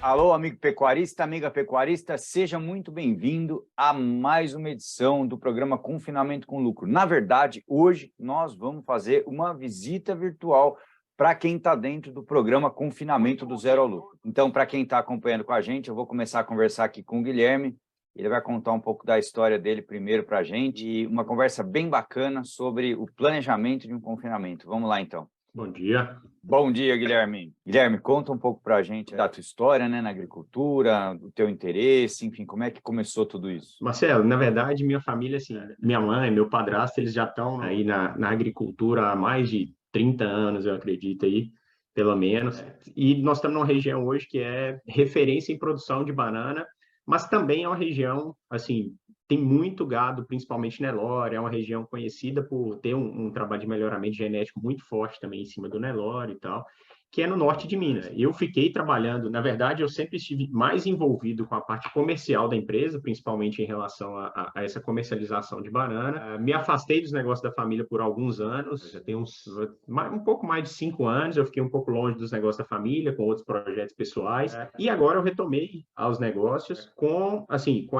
Alô, amigo pecuarista, amiga pecuarista, seja muito bem-vindo a mais uma edição do programa Confinamento com Lucro. Na verdade, hoje nós vamos fazer uma visita virtual para quem está dentro do programa Confinamento do Zero ao Lucro. Então, para quem está acompanhando com a gente, eu vou começar a conversar aqui com o Guilherme. Ele vai contar um pouco da história dele primeiro para a gente e uma conversa bem bacana sobre o planejamento de um confinamento. Vamos lá, então. Bom dia. Bom dia, Guilherme. Guilherme, conta um pouco para a gente da tua história, né, na agricultura, do teu interesse, enfim, como é que começou tudo isso? Marcelo, na verdade, minha família, assim, minha mãe, meu padrasto, eles já estão aí na agricultura há mais de 30 anos, eu acredito aí, pelo menos. E nós estamos numa região hoje que é referência em produção de banana, mas também é uma região, assim, tem muito gado, principalmente Nelore, é uma região conhecida por ter um trabalho de melhoramento genético muito forte também em cima do Nelore e tal, que é no norte de Minas. Eu fiquei trabalhando, na verdade, eu sempre estive mais envolvido com a parte comercial da empresa, principalmente em relação a essa comercialização de banana. Me afastei dos negócios da família por alguns anos, já tem um pouco mais de 5 anos, eu fiquei um pouco longe dos negócios da família, com outros projetos pessoais, e agora eu retomei aos negócios com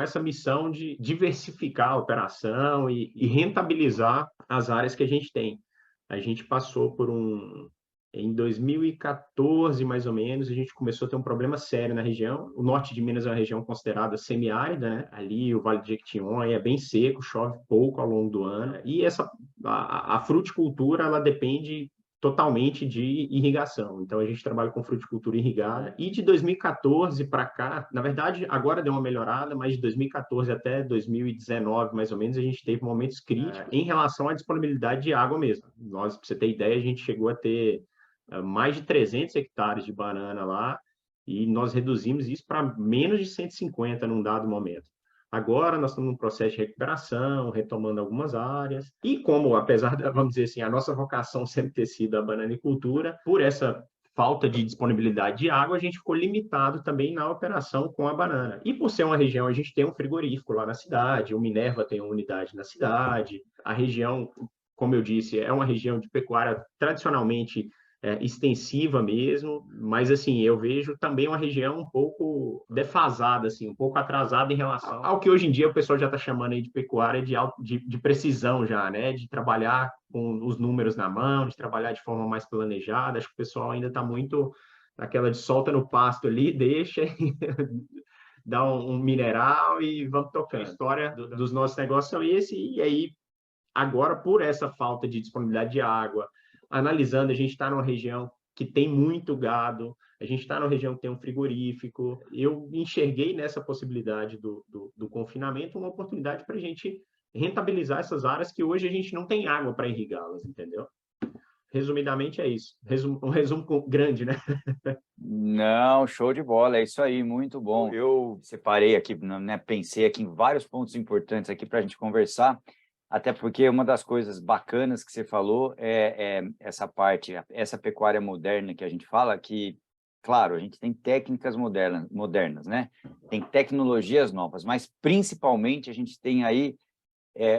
essa missão de diversificar a operação e rentabilizar as áreas que a gente tem. A gente passou em 2014, mais ou menos, a gente começou a ter um problema sério na região. O norte de Minas é uma região considerada semiárida, né? Ali o Vale de Jequitinhonha é bem seco, chove pouco ao longo do ano. E a fruticultura, ela depende totalmente de irrigação. Então, a gente trabalha com fruticultura irrigada. E de 2014 para cá, na verdade, agora deu uma melhorada, mas de 2014 até 2019, mais ou menos, a gente teve momentos críticos em relação à disponibilidade de água mesmo. Nós, para você ter ideia, a gente chegou a ter mais de 300 hectares de banana lá, e nós reduzimos isso para menos de 150 num dado momento. Agora nós estamos num processo de recuperação, retomando algumas áreas, e como, apesar de, vamos dizer assim, a nossa vocação sempre ter sido a bananicultura, por essa falta de disponibilidade de água, a gente ficou limitado também na operação com a banana. E por ser uma região, a gente tem um frigorífico lá na cidade, o Minerva tem uma unidade na cidade, a região, como eu disse, é uma região de pecuária tradicionalmente extensiva mesmo, mas assim, eu vejo também uma região um pouco defasada, assim, um pouco atrasada em relação ao que hoje em dia o pessoal já está chamando aí de pecuária de precisão já, né? De trabalhar com os números na mão, de trabalhar de forma mais planejada. Acho que o pessoal ainda está muito naquela de solta no pasto ali, deixa dá um mineral e vamos tocando. A história dos nossos negócios são esse, e aí agora, por essa falta de disponibilidade de água, analisando, a gente está numa região que tem muito gado, a gente está numa região que tem um frigorífico. Eu enxerguei nessa possibilidade do confinamento uma oportunidade para a gente rentabilizar essas áreas que hoje a gente não tem água para irrigá-las, entendeu? Resumidamente é isso. Um resumo grande, né? Não, show de bola, é isso aí, muito bom. Eu separei aqui, né, pensei aqui em vários pontos importantes aqui para a gente conversar, até porque uma das coisas bacanas que você falou é essa parte, essa pecuária moderna que a gente fala, que, claro, a gente tem técnicas modernas, né? Tem tecnologias novas, mas principalmente a gente tem aí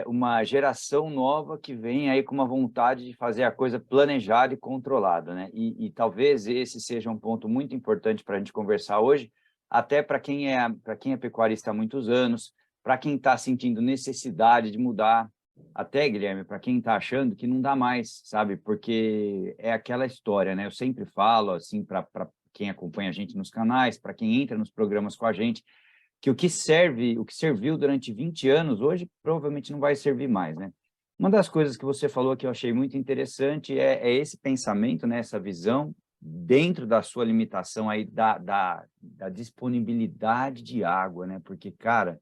uma geração nova que vem aí com uma vontade de fazer a coisa planejada e controlada, né? E talvez esse seja um ponto muito importante para a gente conversar hoje, até para quem é pecuarista há muitos anos, para quem está sentindo necessidade de mudar, até, Guilherme, para quem está achando que não dá mais, sabe? Porque é aquela história, né? Eu sempre falo, assim, para quem acompanha a gente nos canais, para quem entra nos programas com a gente, que o que serviu durante 20 anos, hoje provavelmente não vai servir mais, né? Uma das coisas que você falou que eu achei muito interessante é esse pensamento, né? Essa visão dentro da sua limitação aí da disponibilidade de água, né? Porque, cara,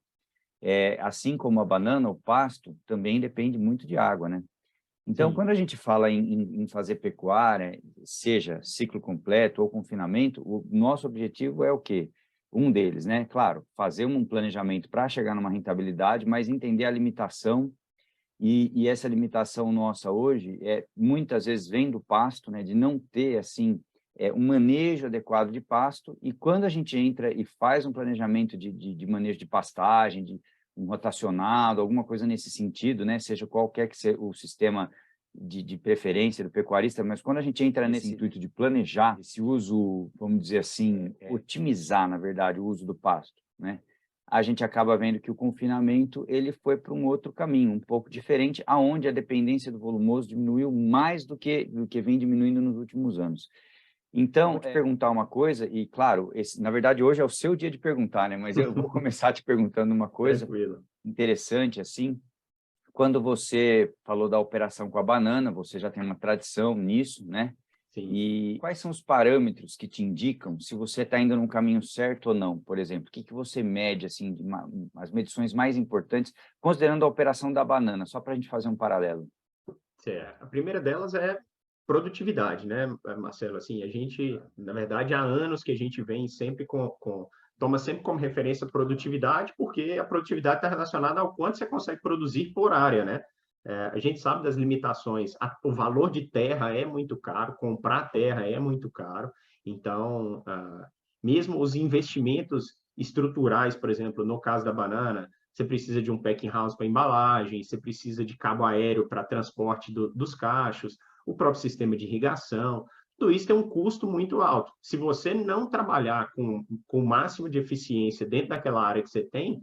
assim como a banana, o pasto também depende muito de água, né? Então, Sim. quando a gente fala em fazer pecuária, seja ciclo completo ou confinamento, o nosso objetivo é o quê? Um deles, né? Claro, fazer um planejamento para chegar numa rentabilidade, mas entender a limitação, e essa limitação nossa hoje muitas vezes vem do pasto, né? De não ter, assim, um manejo adequado de pasto, e quando a gente entra e faz um planejamento de manejo de pastagem, de um rotacionado, alguma coisa nesse sentido, né? Seja qualquer que seja o sistema de preferência do pecuarista, mas quando a gente entra nesse intuito de planejar esse uso, vamos dizer assim, otimizar, na verdade, o uso do pasto, né? A gente acaba vendo que o confinamento ele foi para um outro caminho, um pouco diferente, aonde a dependência do volumoso diminuiu mais do que vem diminuindo nos últimos anos. Então, vou te perguntar uma coisa, e claro, na verdade hoje é o seu dia de perguntar, né? Mas eu vou começar te perguntando uma coisa interessante, assim. Quando você falou da operação com a banana, você já tem uma tradição nisso, né? Sim. E quais são os parâmetros que te indicam se você está indo no caminho certo ou não? Por exemplo, o que você mede, assim, as medições mais importantes, considerando a operação da banana, só para a gente fazer um paralelo. Certo. A primeira delas é produtividade, né, Marcelo? Assim, a gente, na verdade, há anos que a gente vem sempre toma sempre como referência a produtividade, porque a produtividade está relacionada ao quanto você consegue produzir por área, né? A gente sabe das limitações, o valor de terra é muito caro, comprar terra é muito caro, então, mesmo os investimentos estruturais, por exemplo, no caso da banana, você precisa de um packing house para embalagem, você precisa de cabo aéreo para transporte dos cachos, o próprio sistema de irrigação, tudo isso tem um custo muito alto. Se você não trabalhar com o máximo de eficiência dentro daquela área que você tem,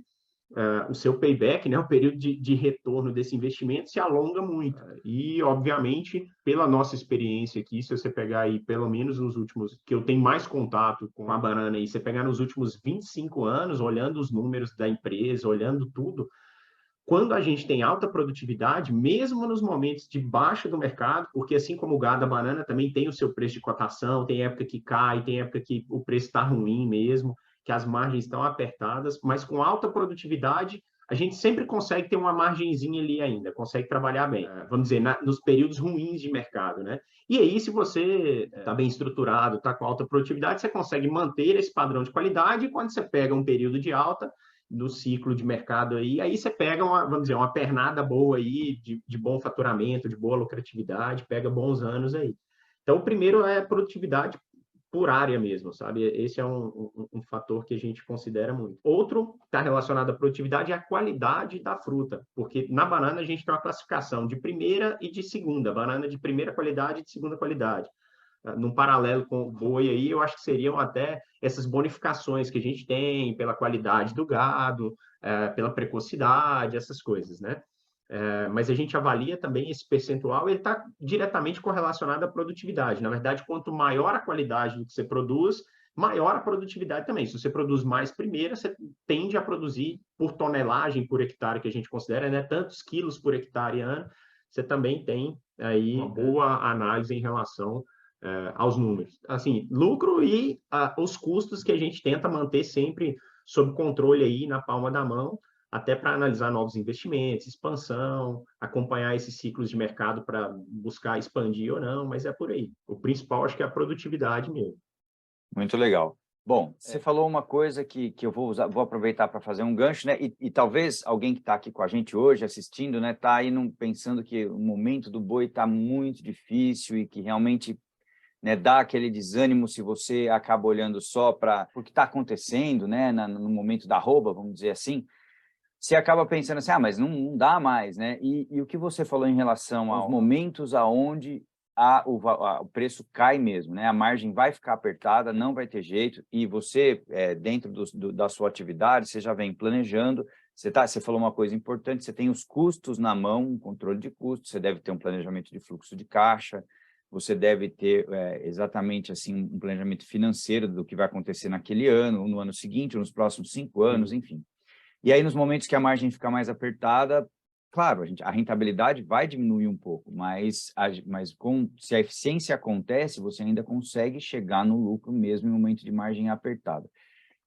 o seu payback, né, o período de retorno desse investimento se alonga muito. E, obviamente, pela nossa experiência aqui, se você pegar aí, pelo menos nos últimos, que eu tenho mais contato com a banana, e você pegar nos últimos 25 anos, olhando os números da empresa, olhando tudo, quando a gente tem alta produtividade, mesmo nos momentos de baixa do mercado, porque assim como o gado, a banana também tem o seu preço de cotação, tem época que cai, tem época que o preço está ruim mesmo, que as margens estão apertadas, mas com alta produtividade, a gente sempre consegue ter uma margenzinha ali ainda, consegue trabalhar bem, vamos dizer, nos períodos ruins de mercado, né? E aí, se você está bem estruturado, está com alta produtividade, você consegue manter esse padrão de qualidade, e quando você pega um período de alta, do ciclo de mercado aí você pega vamos dizer, uma pernada boa aí, de bom faturamento, de boa lucratividade, pega bons anos aí. Então, o primeiro é produtividade por área mesmo, sabe? Esse é um fator que a gente considera muito. Outro que está relacionado à produtividade é a qualidade da fruta, porque na banana a gente tem uma classificação de primeira e de segunda, banana de primeira qualidade e de segunda qualidade. Num paralelo com o boi aí, eu acho que seriam até essas bonificações que a gente tem pela qualidade do gado, pela precocidade, essas coisas, né? Mas a gente avalia também esse percentual, ele está diretamente correlacionado à produtividade. Na verdade, quanto maior a qualidade do que você produz, maior a produtividade também. Se você produz mais primeira, você tende a produzir por tonelagem por hectare, que a gente considera, né? Tantos quilos por hectare ano, você também tem aí uma boa análise em relação aos números. Assim, lucro e os custos que a gente tenta manter sempre sob controle aí na palma da mão, até para analisar novos investimentos, expansão, acompanhar esses ciclos de mercado para buscar expandir ou não, mas é por aí. O principal acho que é a produtividade mesmo. Muito legal. Bom, você falou uma coisa que eu vou aproveitar para fazer um gancho, né? E talvez alguém que está aqui com a gente hoje assistindo, né, está aí pensando que o momento do boi está muito difícil e que realmente, né, dá aquele desânimo se você acaba olhando só para o que está acontecendo, né, no momento da arroba, vamos dizer assim. Você acaba pensando assim, mas não dá mais, né? E o que você falou em relação aos momentos aonde o preço cai mesmo, né? A margem vai ficar apertada, não vai ter jeito, e você, dentro da sua atividade, você já vem planejando, você falou uma coisa importante, você tem os custos na mão, um controle de custos, você deve ter um planejamento de fluxo de caixa, você deve ter exatamente assim um planejamento financeiro do que vai acontecer naquele ano, no ano seguinte, nos próximos 5 anos, enfim. E aí, nos momentos que a margem fica mais apertada, claro, a rentabilidade vai diminuir um pouco, mas se a eficiência acontece, você ainda consegue chegar no lucro mesmo em um momento de margem apertada.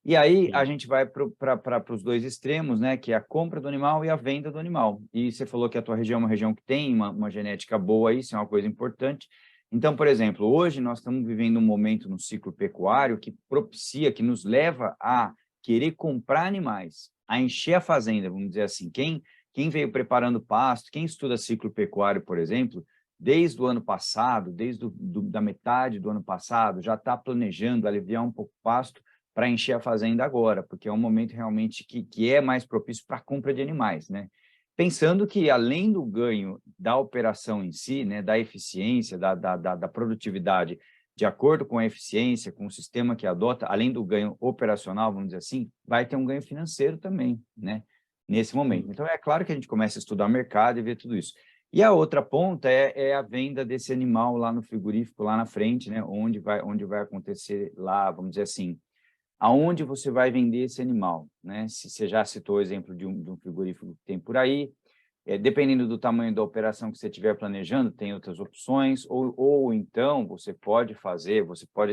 E aí, a gente vai para os dois extremos, né, que é a compra do animal e a venda do animal. E você falou que a tua região é uma região que tem uma genética boa, isso é uma coisa importante. Então, por exemplo, hoje nós estamos vivendo um momento no ciclo pecuário que propicia, que nos leva a querer comprar animais, a encher a fazenda, vamos dizer assim. Quem veio preparando pasto, quem estuda ciclo pecuário, por exemplo, desde o ano passado, da metade do ano passado, já está planejando aliviar um pouco o pasto para encher a fazenda agora, porque é um momento realmente que é mais propício para a compra de animais, né? Pensando que, além do ganho da operação em si, né, da eficiência, da produtividade, de acordo com a eficiência, com o sistema que adota, além do ganho operacional, vamos dizer assim, vai ter um ganho financeiro também, né, nesse momento. Então, é claro que a gente começa a estudar o mercado e ver tudo isso. E a outra ponta é a venda desse animal lá no frigorífico, lá na frente, né, onde vai acontecer lá, vamos dizer assim, aonde você vai vender esse animal, né? Se você já citou o exemplo de um frigorífico que tem por aí, dependendo do tamanho da operação que você estiver planejando, tem outras opções, ou então você pode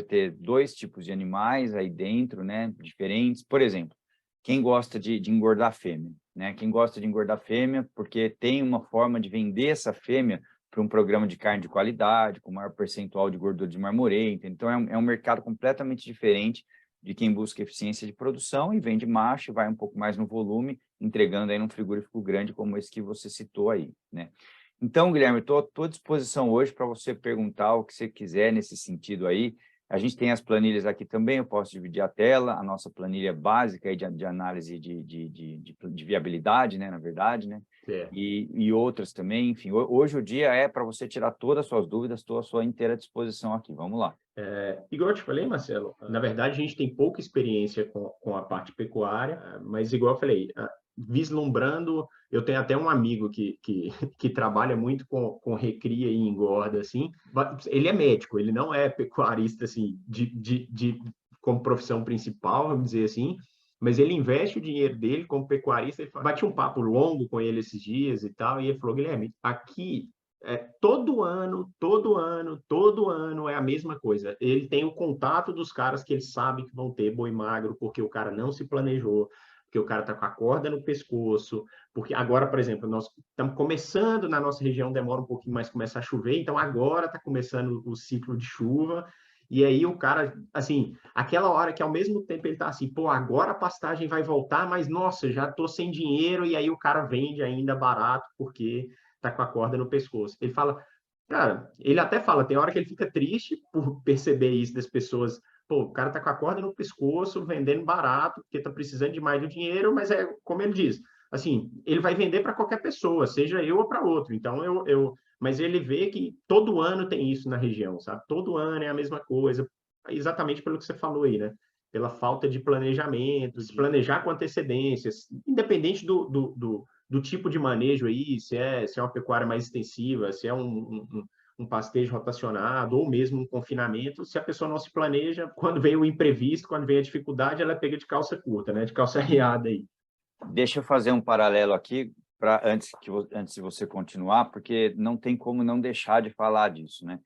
ter 2 tipos de animais aí dentro, né, diferentes. Por exemplo, quem gosta de engordar fêmea, né? Quem gosta de engordar fêmea, porque tem uma forma de vender essa fêmea para um programa de carne de qualidade, com maior percentual de gordura de marmoreio. Então, é um mercado completamente diferente de quem busca eficiência de produção e vende macho e vai um pouco mais no volume, entregando aí num frigorífico grande como esse que você citou aí, né? Então, Guilherme, estou à disposição hoje para você perguntar o que você quiser nesse sentido aí. A gente tem as planilhas aqui também, eu posso dividir a tela, a nossa planilha básica aí de análise de viabilidade, né, na verdade, né? É. E outras também, enfim. Hoje o dia é para você tirar todas as suas dúvidas, estou à sua inteira disposição aqui. Vamos lá. Igual eu te falei, Marcelo, na verdade a gente tem pouca experiência com a parte pecuária, mas igual eu falei, vislumbrando, eu tenho até um amigo que trabalha muito com recria e engorda, assim, ele é médico, ele não é pecuarista, assim, como profissão principal, vamos dizer assim, mas ele investe o dinheiro dele como pecuarista, bati um papo longo com ele esses dias e tal, e ele falou, Guilherme, aqui todo ano é a mesma coisa. Ele tem o contato dos caras que ele sabe que vão ter boi magro, porque o cara não se planejou, porque o cara está com a corda no pescoço, porque agora, por exemplo, nós estamos começando na nossa região, demora um pouquinho mais começar a chover, então agora está começando o ciclo de chuva, e aí o cara, assim, aquela hora que ao mesmo tempo ele está assim, pô, agora a pastagem vai voltar, mas nossa, já estou sem dinheiro, e aí o cara vende ainda barato, porque tá com a corda no pescoço. Ele fala, cara, ele até fala, tem hora que ele fica triste por perceber isso das pessoas. Pô, o cara tá com a corda no pescoço, vendendo barato, porque tá precisando de mais do dinheiro, mas é como ele diz, assim, ele vai vender para qualquer pessoa, seja eu ou para outro. Então mas ele vê que todo ano tem isso na região, sabe? Todo ano é a mesma coisa, exatamente pelo que você falou aí, né? Pela falta de planejamento, de planejar com antecedências, independente do tipo de manejo aí, se é uma pecuária mais extensiva, se é um pastejo rotacionado ou mesmo um confinamento, se a pessoa não se planeja, quando vem o imprevisto, quando vem a dificuldade, ela pega de calça curta, né? De calça riada aí. Deixa eu fazer um paralelo aqui antes de você continuar, porque não tem como não deixar de falar disso, né?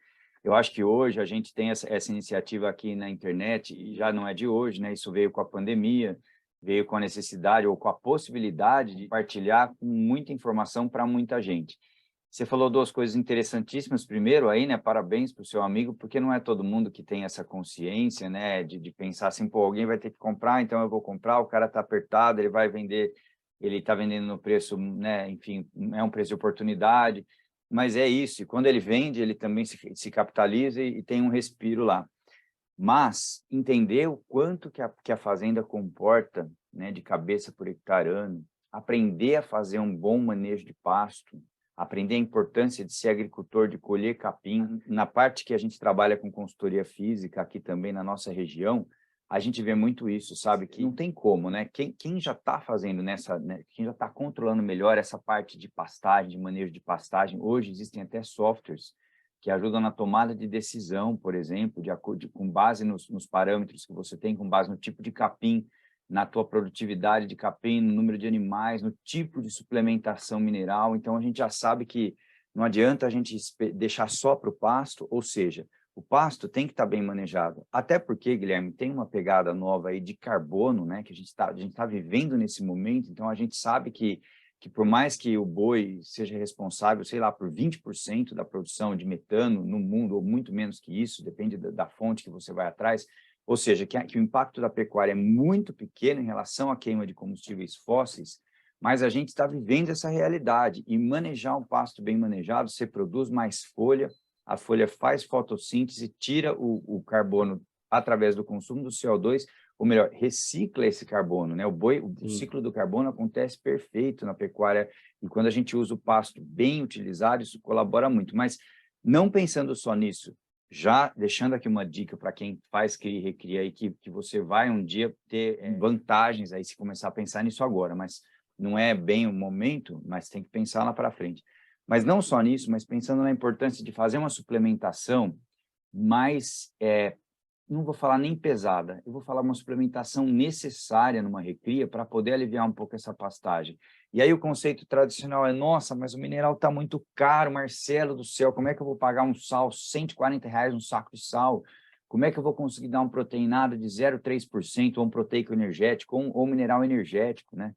Eu acho que hoje a gente tem essa iniciativa aqui na internet, e já não é de hoje, né? Isso veio com a pandemia, veio com a necessidade ou com a possibilidade de partilhar com muita informação para muita gente. Você falou 2 coisas interessantíssimas. Primeiro, aí, né, parabéns para o seu amigo, porque não é todo mundo que tem essa consciência, né, de pensar assim, pô, alguém vai ter que comprar, então eu vou comprar, o cara está apertado, ele vai vender, ele está vendendo no preço, né, enfim, é um preço de oportunidade, mas é isso, e quando ele vende, ele também se capitaliza e tem um respiro lá. Mas entender o quanto que a fazenda comporta, né, de cabeça por hectare ano, aprender a fazer um bom manejo de pasto, aprender a importância de ser agricultor, de colher capim. Na parte que a gente trabalha com consultoria física aqui também na nossa região, a gente vê muito isso, sabe? Que não tem como, né? Quem já está fazendo né, quem já está controlando melhor essa parte de pastagem, de manejo de pastagem, hoje existem até softwares que ajudam na tomada de decisão, por exemplo, com base nos parâmetros que você tem, com base no tipo de capim, na tua produtividade de capim, no número de animais, no tipo de suplementação mineral. Então, a gente já sabe que não adianta a gente deixar só para o pasto, ou seja, o pasto tem que estar bem manejado. Até porque, Guilherme, tem uma pegada nova aí de carbono, né, que a gente tá vivendo nesse momento, então a gente sabe que por mais que o boi seja responsável, sei lá, por 20% da produção de metano no mundo, ou muito menos que isso, depende da fonte que você vai atrás, ou seja, que o impacto da pecuária é muito pequeno em relação à queima de combustíveis fósseis, mas a gente está vivendo essa realidade, e manejar um pasto bem manejado, você produz mais folha, a folha faz fotossíntese, tira o carbono através do consumo do CO2, ou melhor, recicla esse carbono, né? O ciclo do carbono acontece perfeito na pecuária, e quando a gente usa o pasto bem utilizado, isso colabora muito. Mas não pensando só nisso, já deixando aqui uma dica para quem faz cria e recria aí, que você vai um dia ter vantagens aí se começar a pensar nisso agora, mas não é bem o momento, mas tem que pensar lá para frente. Mas não só nisso, mas pensando na importância de fazer uma suplementação mais, não vou falar nem pesada, eu vou falar uma suplementação necessária numa recria para poder aliviar um pouco essa pastagem. E aí o conceito tradicional é, nossa, mas o mineral está muito caro, Marcelo do céu, como é que eu vou pagar um sal, R$ 140 um saco de sal? Como é que eu vou conseguir dar um proteinado de 0,3% ou um proteico energético ou um mineral energético, né?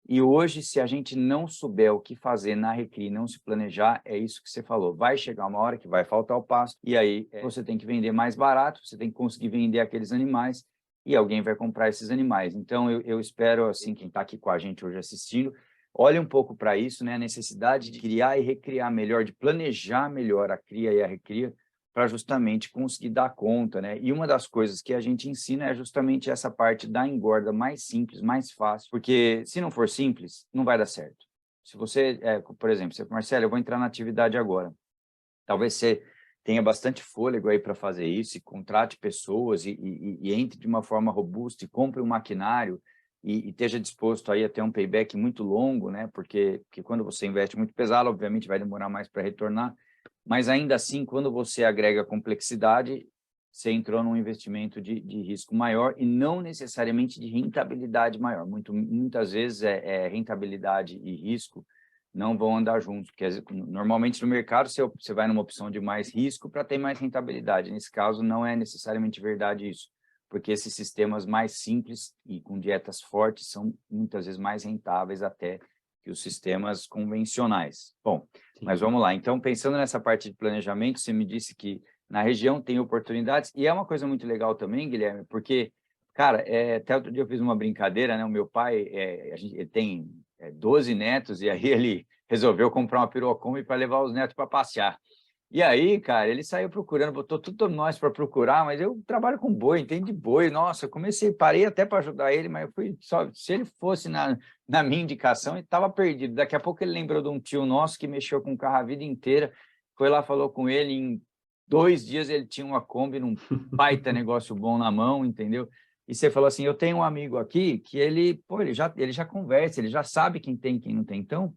E hoje, se a gente não souber o que fazer na recria, não se planejar, é isso que você falou. Vai chegar uma hora que vai faltar o pasto, e aí você tem que vender mais barato, você tem que conseguir vender aqueles animais, e alguém vai comprar esses animais. Então, eu espero, assim, quem está aqui com a gente hoje assistindo, olhe um pouco para isso, né? A necessidade de criar e recriar melhor, de planejar melhor a cria e a recria, para justamente conseguir dar conta, né? E uma das coisas que a gente ensina é justamente essa parte da engorda mais simples, mais fácil, porque se não for simples, não vai dar certo. Se você, por exemplo, você, Marcelo, eu vou entrar na atividade agora. Talvez você tenha bastante fôlego aí para fazer isso, e contrate pessoas e entre de uma forma robusta e compre um maquinário e esteja disposto aí a ter um payback muito longo, né? Porque quando você investe muito pesado, obviamente vai demorar mais para retornar, mas ainda assim, quando você agrega complexidade, você entrou num investimento de risco maior e não necessariamente de rentabilidade maior. Muitas vezes rentabilidade e risco não vão andar juntos, porque normalmente no mercado você vai numa opção de mais risco para ter mais rentabilidade. Nesse caso, não é necessariamente verdade isso, porque esses sistemas mais simples e com dietas fortes são muitas vezes mais rentáveis até que os sistemas convencionais. Bom, mas vamos lá. Então, pensando nessa parte de planejamento, você me disse que na região tem oportunidades, e é uma coisa muito legal também, Guilherme, porque, cara, até outro dia eu fiz uma brincadeira, né? O meu pai, ele tem 12 netos, e aí ele resolveu comprar uma Pirocombi para levar os netos para passear. E aí, cara, ele saiu procurando, botou tudo nós para procurar, mas eu trabalho com boi, entendo de boi. Nossa, eu parei até para ajudar ele, mas eu fui só, se ele fosse na minha indicação, ele estava perdido. Daqui a pouco ele lembrou de um tio nosso que mexeu com o carro a vida inteira, foi lá, falou com ele, em 2 dias ele tinha uma Kombi, num baita negócio bom na mão, entendeu? E você falou assim, eu tenho um amigo aqui que ele já conversa, ele já sabe quem tem e quem não tem. Então,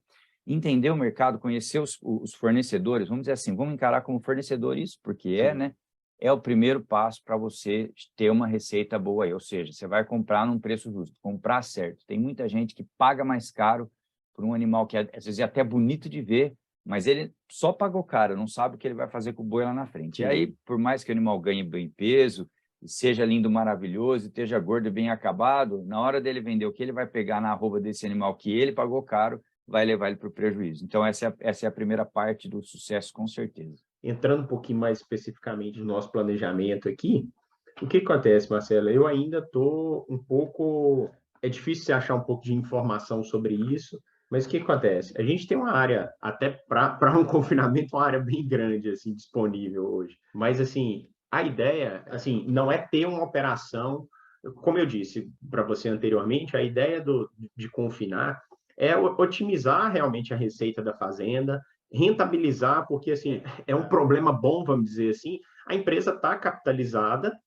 entender o mercado, conhecer os fornecedores, vamos dizer assim, vamos encarar como fornecedor isso, porque né? É o primeiro passo para você ter uma receita boa aí, ou seja, você vai comprar num preço justo, comprar certo. Tem muita gente que paga mais caro por um animal que às vezes é até bonito de ver, mas ele só pagou caro, não sabe o que ele vai fazer com o boi lá na frente. Sim. E aí, por mais que o animal ganhe bem peso, e seja lindo, maravilhoso, e esteja gordo e bem acabado, na hora dele vender o que ele vai pegar na arroba desse animal que ele pagou caro, vai levar ele para o prejuízo. Então, essa é a primeira parte do sucesso, com certeza. Entrando um pouquinho mais especificamente no nosso planejamento aqui, o que acontece, Marcelo? Eu ainda estou um pouco... É difícil você achar um pouco de informação sobre isso, mas o que acontece? A gente tem uma área, até para um confinamento, uma área bem grande assim, disponível hoje. Mas, assim, a ideia assim, não é ter uma operação... Como eu disse para você anteriormente, a ideia de confinar é otimizar realmente a receita da fazenda, rentabilizar, porque assim, é um problema bom, vamos dizer assim, a empresa está capitalizada,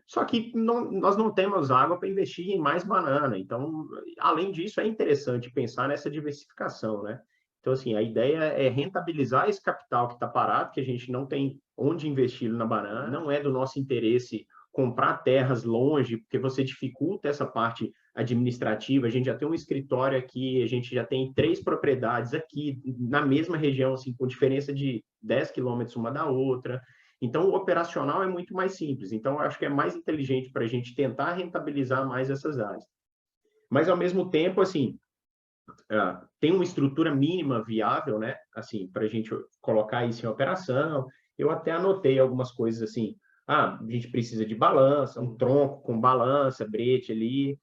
só que nós não temos água para investir em mais banana. Então, além disso, é interessante pensar nessa diversificação, né? Então, assim, a ideia é rentabilizar esse capital que está parado, que a gente não tem onde investir na banana, não é do nosso interesse comprar terras longe, porque você dificulta essa parte administrativa. A gente já tem um escritório aqui, a gente já tem 3 propriedades aqui na mesma região, assim, com diferença de 10 quilômetros uma da outra. Então, o operacional é muito mais simples. Então, eu acho que é mais inteligente para a gente tentar rentabilizar mais essas áreas. Mas, ao mesmo tempo, assim, tem uma estrutura mínima viável, né? Assim, para a gente colocar isso em operação. Eu até anotei algumas coisas assim. A gente precisa de balança, um tronco com balança, brete ali.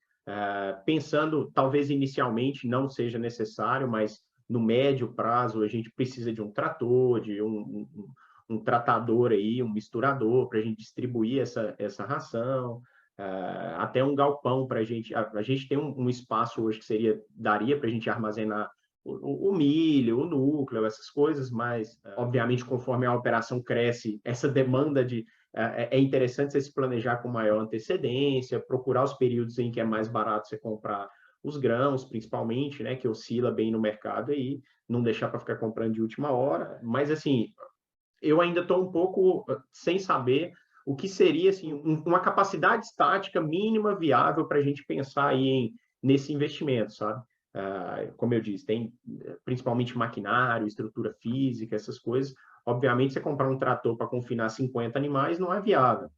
Pensando, talvez inicialmente não seja necessário, mas no médio prazo a gente precisa de um trator, de um tratador aí, um misturador para a gente distribuir essa ração. até um galpão para a gente. A gente tem um espaço hoje que daria para a gente armazenar o milho, o núcleo, essas coisas, mas, obviamente, conforme a operação cresce, essa demanda é interessante você se planejar com maior antecedência, procurar os períodos em que é mais barato você comprar os grãos, principalmente, né, que oscila bem no mercado aí, não deixar para ficar comprando de última hora. Mas, assim, eu ainda estou um pouco sem saber o que seria assim, uma capacidade estática mínima viável para a gente pensar aí nesse investimento, sabe? Como eu disse, tem principalmente maquinário, estrutura física, essas coisas. Obviamente, você comprar um trator para confinar 50 animais não é viável.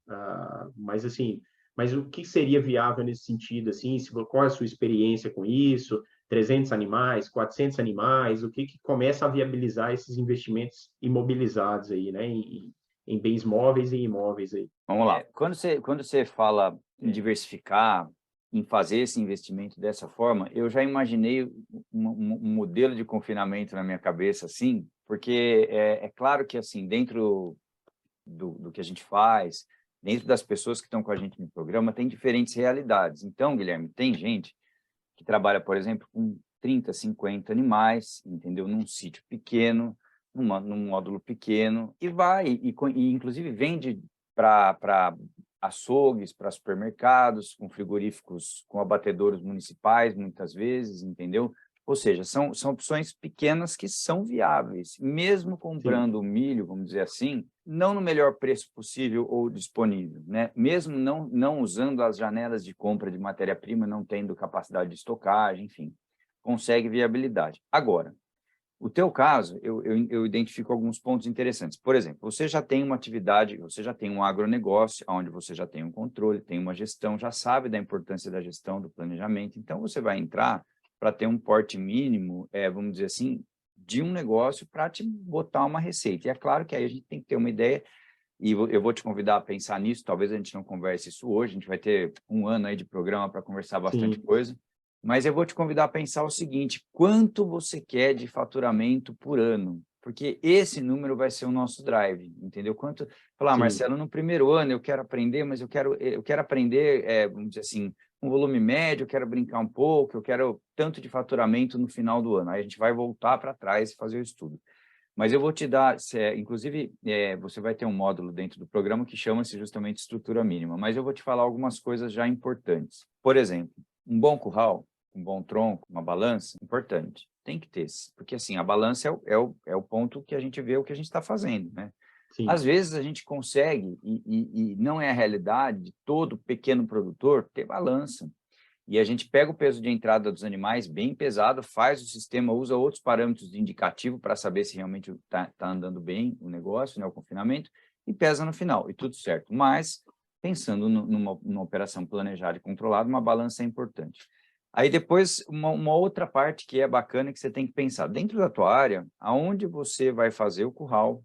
Mas, assim, mas o que seria viável nesse sentido? Assim, qual é a sua experiência com isso? 300 animais, 400 animais, o que começa a viabilizar esses investimentos imobilizados aí, né, em bens móveis e imóveis aí. Vamos lá. Quando você fala em diversificar, em fazer esse investimento dessa forma, eu já imaginei um modelo de confinamento na minha cabeça, assim, porque é claro que, assim, dentro do que a gente faz, dentro das pessoas que estão com a gente no programa, tem diferentes realidades. Então, Guilherme, tem gente que trabalha, por exemplo, com 30, 50 animais, entendeu? Num sítio pequeno, num módulo pequeno, e inclusive vende para açougues, para supermercados, com frigoríficos, com abatedouros municipais, muitas vezes, entendeu? Ou seja, são opções pequenas que são viáveis, mesmo comprando milho, vamos dizer assim, não no melhor preço possível ou disponível, né? Mesmo não usando as janelas de compra de matéria-prima, não tendo capacidade de estocagem, enfim, consegue viabilidade. Agora, o teu caso, eu identifico alguns pontos interessantes. Por exemplo, você já tem uma atividade, você já tem um agronegócio, onde você já tem um controle, tem uma gestão, já sabe da importância da gestão, do planejamento, então você vai entrar para ter um porte mínimo, vamos dizer assim, de um negócio para te botar uma receita. E é claro que aí a gente tem que ter uma ideia, e eu vou te convidar a pensar nisso, talvez a gente não converse isso hoje, a gente vai ter um ano aí de programa para conversar bastante coisa, mas eu vou te convidar a pensar o seguinte: quanto você quer de faturamento por ano? Porque esse número vai ser o nosso drive, entendeu? Falar, Marcelo, no primeiro ano eu quero aprender, mas eu quero aprender, vamos dizer assim, um volume médio, eu quero brincar um pouco, eu quero tanto de faturamento no final do ano. Aí a gente vai voltar para trás e fazer o estudo. Mas eu vou te dar, inclusive, você vai ter um módulo dentro do programa que chama-se justamente estrutura mínima, mas eu vou te falar algumas coisas já importantes. Por exemplo, um bom curral, um bom tronco, uma balança, importante. Tem que ter, porque assim, a balança é o ponto que a gente vê o que a gente está fazendo, né? Às vezes a gente consegue, e não é a realidade de todo pequeno produtor, ter balança. E a gente pega o peso de entrada dos animais bem pesado, faz o sistema, usa outros parâmetros de indicativo para saber se realmente está andando bem o negócio, né, o confinamento, e pesa no final, e tudo certo. Mas, pensando numa operação planejada e controlada, uma balança é importante. Aí depois, uma outra parte que é bacana que você tem que pensar, dentro da tua área, aonde você vai fazer o curral,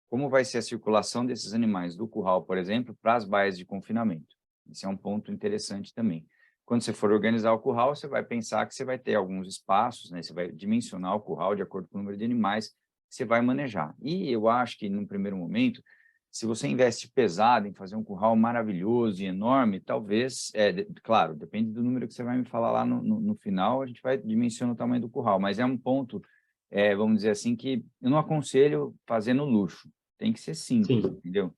como vai ser a circulação desses animais do curral, por exemplo, para as baias de confinamento. Esse é um ponto interessante também. Quando você for organizar o curral, você vai pensar que você vai ter alguns espaços, né? Você vai dimensionar o curral de acordo com o número de animais que você vai manejar. E eu acho que, num primeiro momento, se você investe pesado em fazer um curral maravilhoso e enorme, talvez, claro, depende do número que você vai me falar lá no final, a gente vai dimensionar o tamanho do curral, mas é um ponto, vamos dizer assim, que eu não aconselho fazer no luxo. Tem que ser simples, entendeu?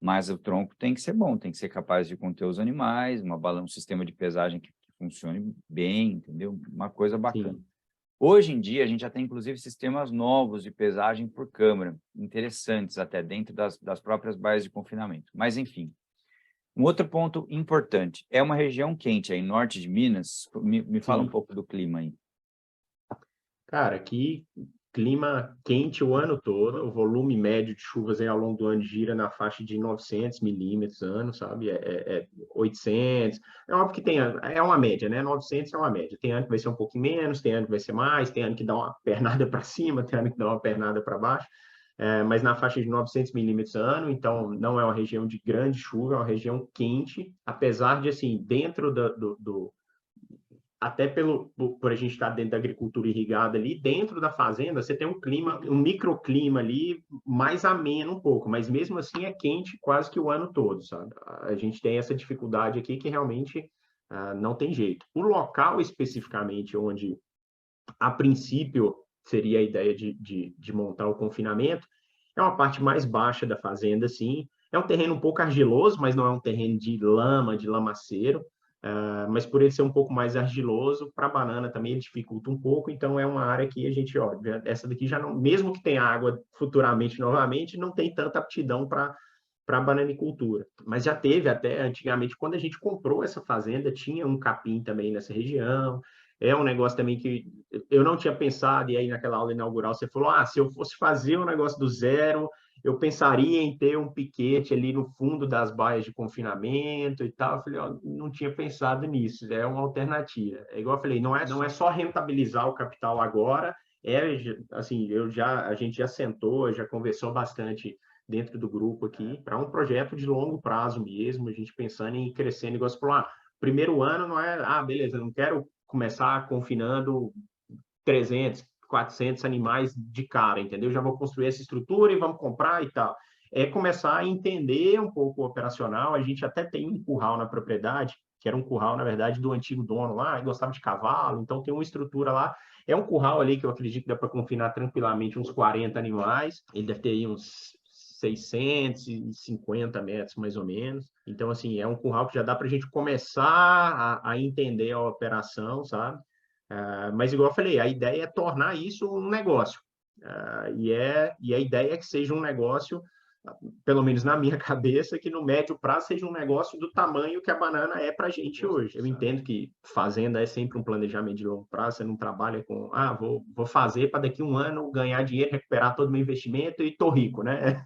Mas o tronco tem que ser bom, tem que ser capaz de conter os animais, um sistema de pesagem que funcione bem, entendeu? Uma coisa bacana. Hoje em dia, a gente já tem, inclusive, sistemas novos de pesagem por câmara, interessantes até dentro das próprias baias de confinamento. Mas, enfim, um outro ponto importante, é uma região quente aí, norte de Minas, me fala um pouco do clima aí. Cara, aqui clima quente o ano todo, o volume médio de chuvas aí ao longo do ano gira na faixa de 900 milímetros ano, sabe? 800. É óbvio que é uma média, né? 900 é uma média. Tem ano que vai ser um pouquinho menos, tem ano que vai ser mais, tem ano que dá uma pernada para cima, tem ano que dá uma pernada para baixo. Mas na faixa de 900 milímetros ano, então não é uma região de grande chuva, é uma região quente, apesar de, assim, dentro até por a gente estar dentro da agricultura irrigada ali, dentro da fazenda, você tem um clima, um microclima ali mais ameno um pouco, mas mesmo assim é quente quase que o ano todo, sabe? A gente tem essa dificuldade aqui que realmente não tem jeito. O local especificamente onde, a princípio, seria a ideia de montar o confinamento, é uma parte mais baixa da fazenda, sim. É um terreno um pouco argiloso, mas não é um terreno de lama, de lamaceiro. Mas por ele ser um pouco mais argiloso, para a banana também ele dificulta um pouco, então é uma área que a gente, ó, essa daqui já não, mesmo que tenha água futuramente novamente, não tem tanta aptidão para a bananicultura. Mas já teve até antigamente, quando a gente comprou essa fazenda, tinha um capim também nessa região. É um negócio também que eu não tinha pensado, e aí naquela aula inaugural você falou, se eu fosse fazer um negócio do zero, eu pensaria em ter um piquete ali no fundo das baias de confinamento e tal. Eu falei, não tinha pensado nisso, é uma alternativa. É igual eu falei, não é só rentabilizar o capital agora, assim, a gente já sentou, já conversou bastante dentro do grupo aqui, para um projeto de longo prazo mesmo, a gente pensando em crescer negócio para primeiro ano não é, beleza, não quero começar confinando 300, 400 animais de cara, entendeu? Já vou construir essa estrutura e vamos comprar e tal. É começar a entender um pouco o operacional. A gente até tem um curral na propriedade, que era um curral, na verdade, do antigo dono lá, e gostava de cavalo, então tem uma estrutura lá. É um curral ali que eu acredito que dá para confinar tranquilamente uns 40 animais. Ele deve ter aí uns 650 metros, mais ou menos. Então, assim, é um curral que já dá para a gente começar a entender a operação, sabe? Mas, igual eu falei, a ideia é tornar isso um negócio. E a ideia é que seja um negócio, pelo menos na minha cabeça, que no médio prazo seja um negócio do tamanho que a banana é para a gente hoje. Eu entendo que fazenda é sempre um planejamento de longo prazo, você não trabalha com, vou fazer para daqui a um ano ganhar dinheiro, recuperar todo o meu investimento e tô rico, né?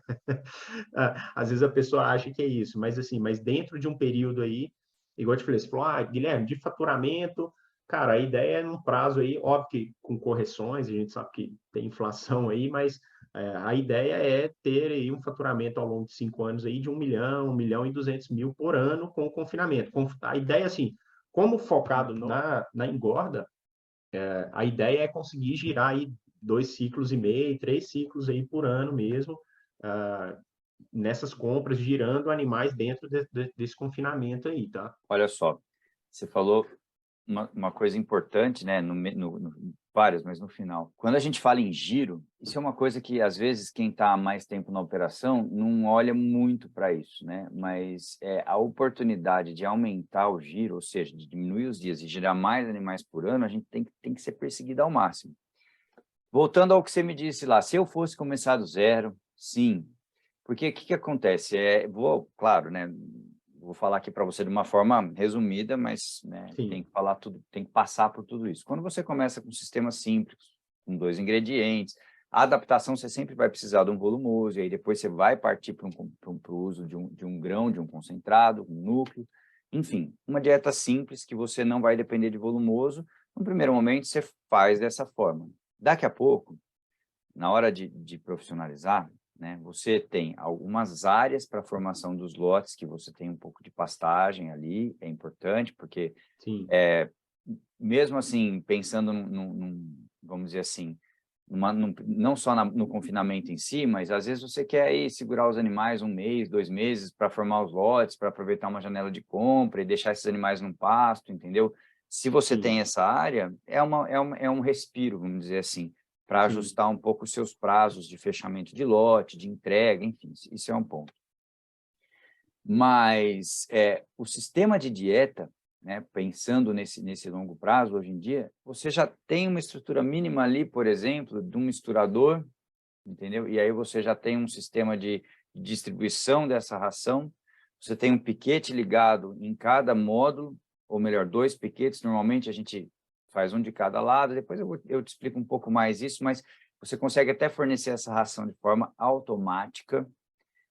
Às vezes a pessoa acha que é isso, mas dentro de um período aí, igual eu te falei, você falou, Guilherme, de faturamento, cara, a ideia é num prazo aí, óbvio que com correções, a gente sabe que tem inflação aí, mas a ideia é ter aí um faturamento ao longo de 5 anos aí de 1 milhão e 200 mil por ano com o confinamento. A ideia, assim, como focado na engorda, a ideia é conseguir girar aí 2 ciclos e meio, 3 ciclos aí por ano mesmo, nessas compras, girando animais dentro desse confinamento aí, tá? Olha só, você falou uma coisa importante, né? Várias, mas no final. Quando a gente fala em giro, isso é uma coisa que, às vezes, quem está há mais tempo na operação não olha muito para isso, né? Mas a oportunidade de aumentar o giro, ou seja, de diminuir os dias e girar mais animais por ano, a gente tem que ser perseguido ao máximo. Voltando ao que você me disse lá, se eu fosse começar do zero, sim. Porque o que acontece? Claro, né? Vou falar aqui para você de uma forma resumida, mas né, tem que falar tudo, tem que passar por tudo isso. Quando você começa com um sistema simples, com 2 ingredientes, a adaptação você sempre vai precisar de um volumoso, e aí depois você vai partir para o uso de um grão, de um concentrado, um núcleo, enfim, uma dieta simples que você não vai depender de volumoso. No primeiro momento, você faz dessa forma. Daqui a pouco, na hora de profissionalizar, né, você tem algumas áreas para a formação dos lotes, que você tem um pouco de pastagem ali, é importante, porque mesmo assim, pensando vamos dizer assim, não só no confinamento em si, mas às vezes você quer aí segurar os animais 1 mês, 2 meses para formar os lotes, para aproveitar uma janela de compra e deixar esses animais no pasto, entendeu? Se você tem essa área, é um respiro, vamos dizer assim, para ajustar um pouco os seus prazos de fechamento de lote, de entrega, enfim, isso é um ponto. Mas o sistema de dieta, né, pensando nesse longo prazo, hoje em dia, você já tem uma estrutura mínima ali, por exemplo, de um misturador, entendeu? E aí você já tem um sistema de distribuição dessa ração, você tem um piquete ligado em cada módulo, ou melhor, 2 piquetes, normalmente a gente faz um de cada lado, depois eu te explico um pouco mais isso, mas você consegue até fornecer essa ração de forma automática,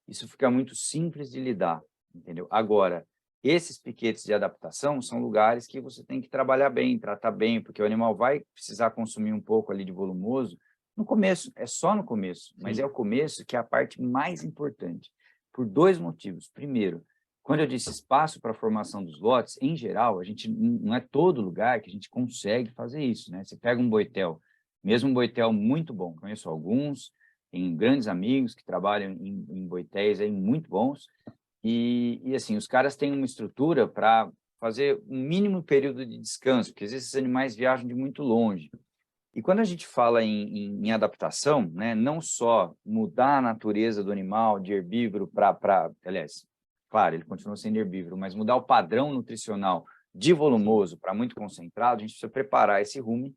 isso fica muito simples de lidar, entendeu? Agora, esses piquetes de adaptação são lugares que você tem que trabalhar bem, tratar bem, porque o animal vai precisar consumir um pouco ali de volumoso no começo, é só no começo, mas é o começo que é a parte mais importante, por 2 motivos. Primeiro, Quando eu disse espaço para a formação dos lotes, em geral, a gente não é todo lugar que a gente consegue fazer isso, né? Você pega um boitel, mesmo um boitel muito bom, conheço alguns, tem grandes amigos que trabalham em boitéis aí muito bons, assim, os caras têm uma estrutura para fazer um mínimo período de descanso, porque às vezes esses animais viajam de muito longe. E quando a gente fala em adaptação, né, não só mudar a natureza do animal de herbívoro aliás, claro, ele continua sendo herbívoro, mas mudar o padrão nutricional de volumoso para muito concentrado, a gente precisa preparar esse rumo.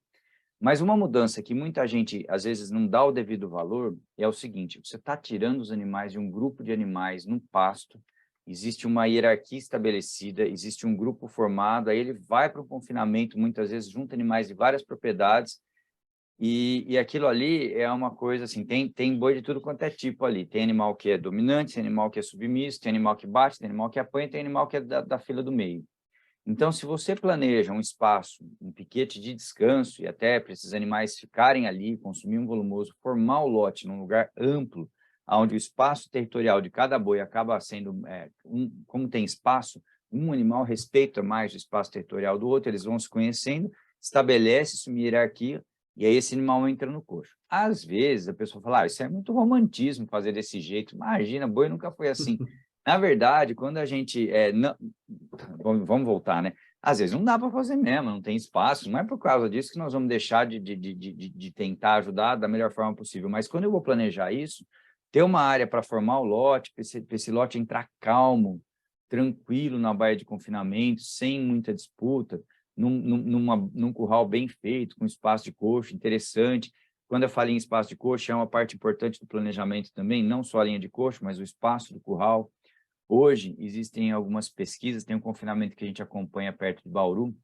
Mas uma mudança que muita gente, às vezes, não dá o devido valor é o seguinte: você está tirando os animais de um grupo de animais num pasto, existe uma hierarquia estabelecida, existe um grupo formado, aí ele vai para o confinamento, muitas vezes junta animais de várias propriedades, e aquilo ali é uma coisa assim, tem boi de tudo quanto é tipo ali. Tem animal que é dominante, tem animal que é submisso, tem animal que bate, tem animal que apanha, tem animal que é da fila do meio. Então, se você planeja um espaço, um piquete de descanso, e até para esses animais ficarem ali, consumir um volumoso, formar o lote num lugar amplo, onde o espaço territorial de cada boi acaba sendo, como tem espaço, um animal respeita mais o espaço territorial do outro, eles vão se conhecendo, estabelece-se uma hierarquia, e aí esse animal entra no coxo. Às vezes a pessoa fala, isso é muito romantismo fazer desse jeito. Imagina, boi nunca foi assim. Na verdade, quando a gente... vamos voltar, né? Às vezes não dá para fazer mesmo, não tem espaço. Não é por causa disso que nós vamos deixar de tentar ajudar da melhor forma possível. Mas quando eu vou planejar isso, ter uma área para formar o lote, para esse lote entrar calmo, tranquilo na baía de confinamento, sem muita disputa, num curral bem feito, com espaço de coxo interessante. Quando eu falo em espaço de coxo, é uma parte importante do planejamento também, não só a linha de coxo, mas o espaço do curral. Hoje, existem algumas pesquisas, tem um confinamento que a gente acompanha perto de Bauru,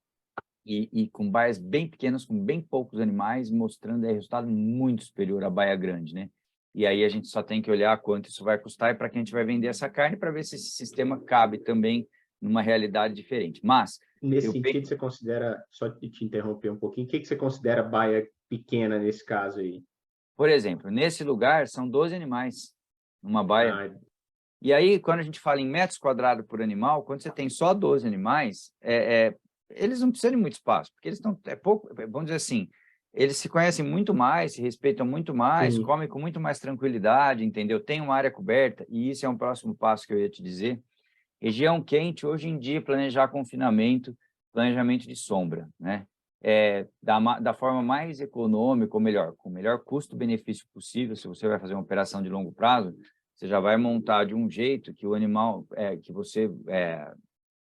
e com baias bem pequenas, com bem poucos animais, mostrando resultado muito superior à baia grande, né? E aí a gente só tem que olhar quanto isso vai custar e para quem a gente vai vender essa carne, para ver se esse sistema cabe também numa realidade diferente. Mas nesse sentido, você considera, só te interromper um pouquinho, o que você considera baia pequena nesse caso aí? Por exemplo, nesse lugar são 12 animais numa baia. Ah, E aí, quando a gente fala em metros quadrados por animal, quando você tem só 12 animais, eles não precisam de muito espaço, porque eles estão, pouco, vamos dizer assim, eles se conhecem muito mais, se respeitam muito mais, sim. comem com muito mais tranquilidade, entendeu? Tem uma área coberta, e isso é um próximo passo que eu ia te dizer. Região quente, hoje em dia, planejar confinamento, planejamento de sombra, né? Da forma mais econômica, ou melhor, com o melhor custo-benefício possível, se você vai fazer uma operação de longo prazo, você já vai montar de um jeito que o animal,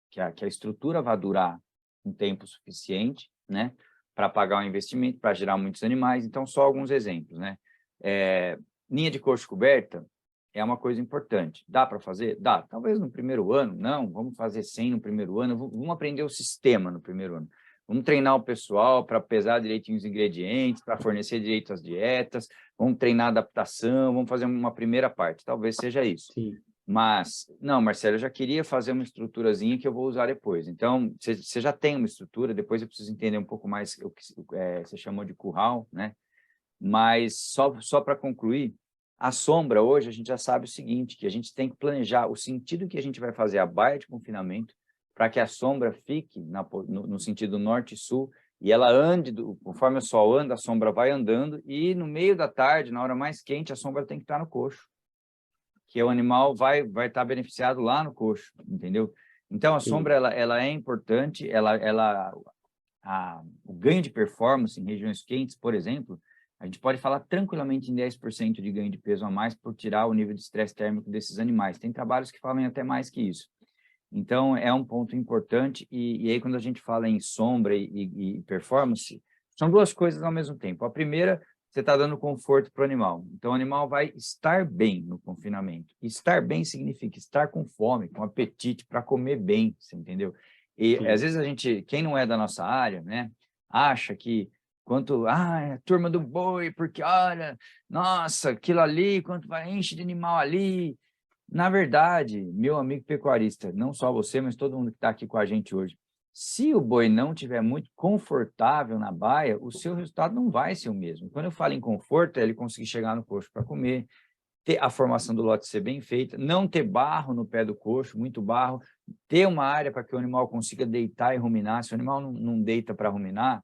que a estrutura vai durar um tempo suficiente, né? Para pagar o investimento, para gerar muitos animais. Então, só alguns exemplos, né? Linha de coxo coberta é uma coisa importante. Dá para fazer? Dá. Talvez no primeiro ano, não. Vamos fazer 100 no primeiro ano. Vamos aprender o sistema no primeiro ano. Vamos treinar o pessoal para pesar direitinho os ingredientes, para fornecer direito às dietas, vamos treinar a adaptação, vamos fazer uma primeira parte. Talvez seja isso. Sim. Mas, não, Marcelo, eu já queria fazer uma estruturazinha que eu vou usar depois. Então, você já tem uma estrutura, depois eu preciso entender um pouco mais o que você chamou de curral, né? Mas, só para concluir, a sombra, hoje, a gente já sabe o seguinte, que a gente tem que planejar o sentido que a gente vai fazer a baia de confinamento para que a sombra fique no sentido norte e sul, e ela ande, conforme o sol anda, a sombra vai andando, e no meio da tarde, na hora mais quente, a sombra tem que estar no coxo, que o animal vai estar beneficiado lá no coxo, entendeu? Então, a sombra, ela é importante, o ganho de performance em regiões quentes, por exemplo, a gente pode falar tranquilamente em 10% de ganho de peso a mais por tirar o nível de estresse térmico desses animais. Tem trabalhos que falam até mais que isso. Então, é um ponto importante, e aí quando a gente fala em sombra e performance, são duas coisas ao mesmo tempo. A primeira, você está dando conforto para o animal. Então, o animal vai estar bem no confinamento. Estar bem significa estar com fome, com apetite, para comer bem, você entendeu? E às vezes a gente, quem não é da nossa área, né, acha que é a turma do boi, porque olha, nossa, aquilo ali, quanto vai, enche de animal ali. Na verdade, meu amigo pecuarista, não só você, mas todo mundo que está aqui com a gente hoje, se o boi não estiver muito confortável na baia, o seu resultado não vai ser o mesmo. Quando eu falo em conforto, é ele conseguir chegar no coxo para comer, ter a formação do lote ser bem feita, não ter barro no pé do coxo, muito barro, ter uma área para que o animal consiga deitar e ruminar. Se o animal não deita para ruminar,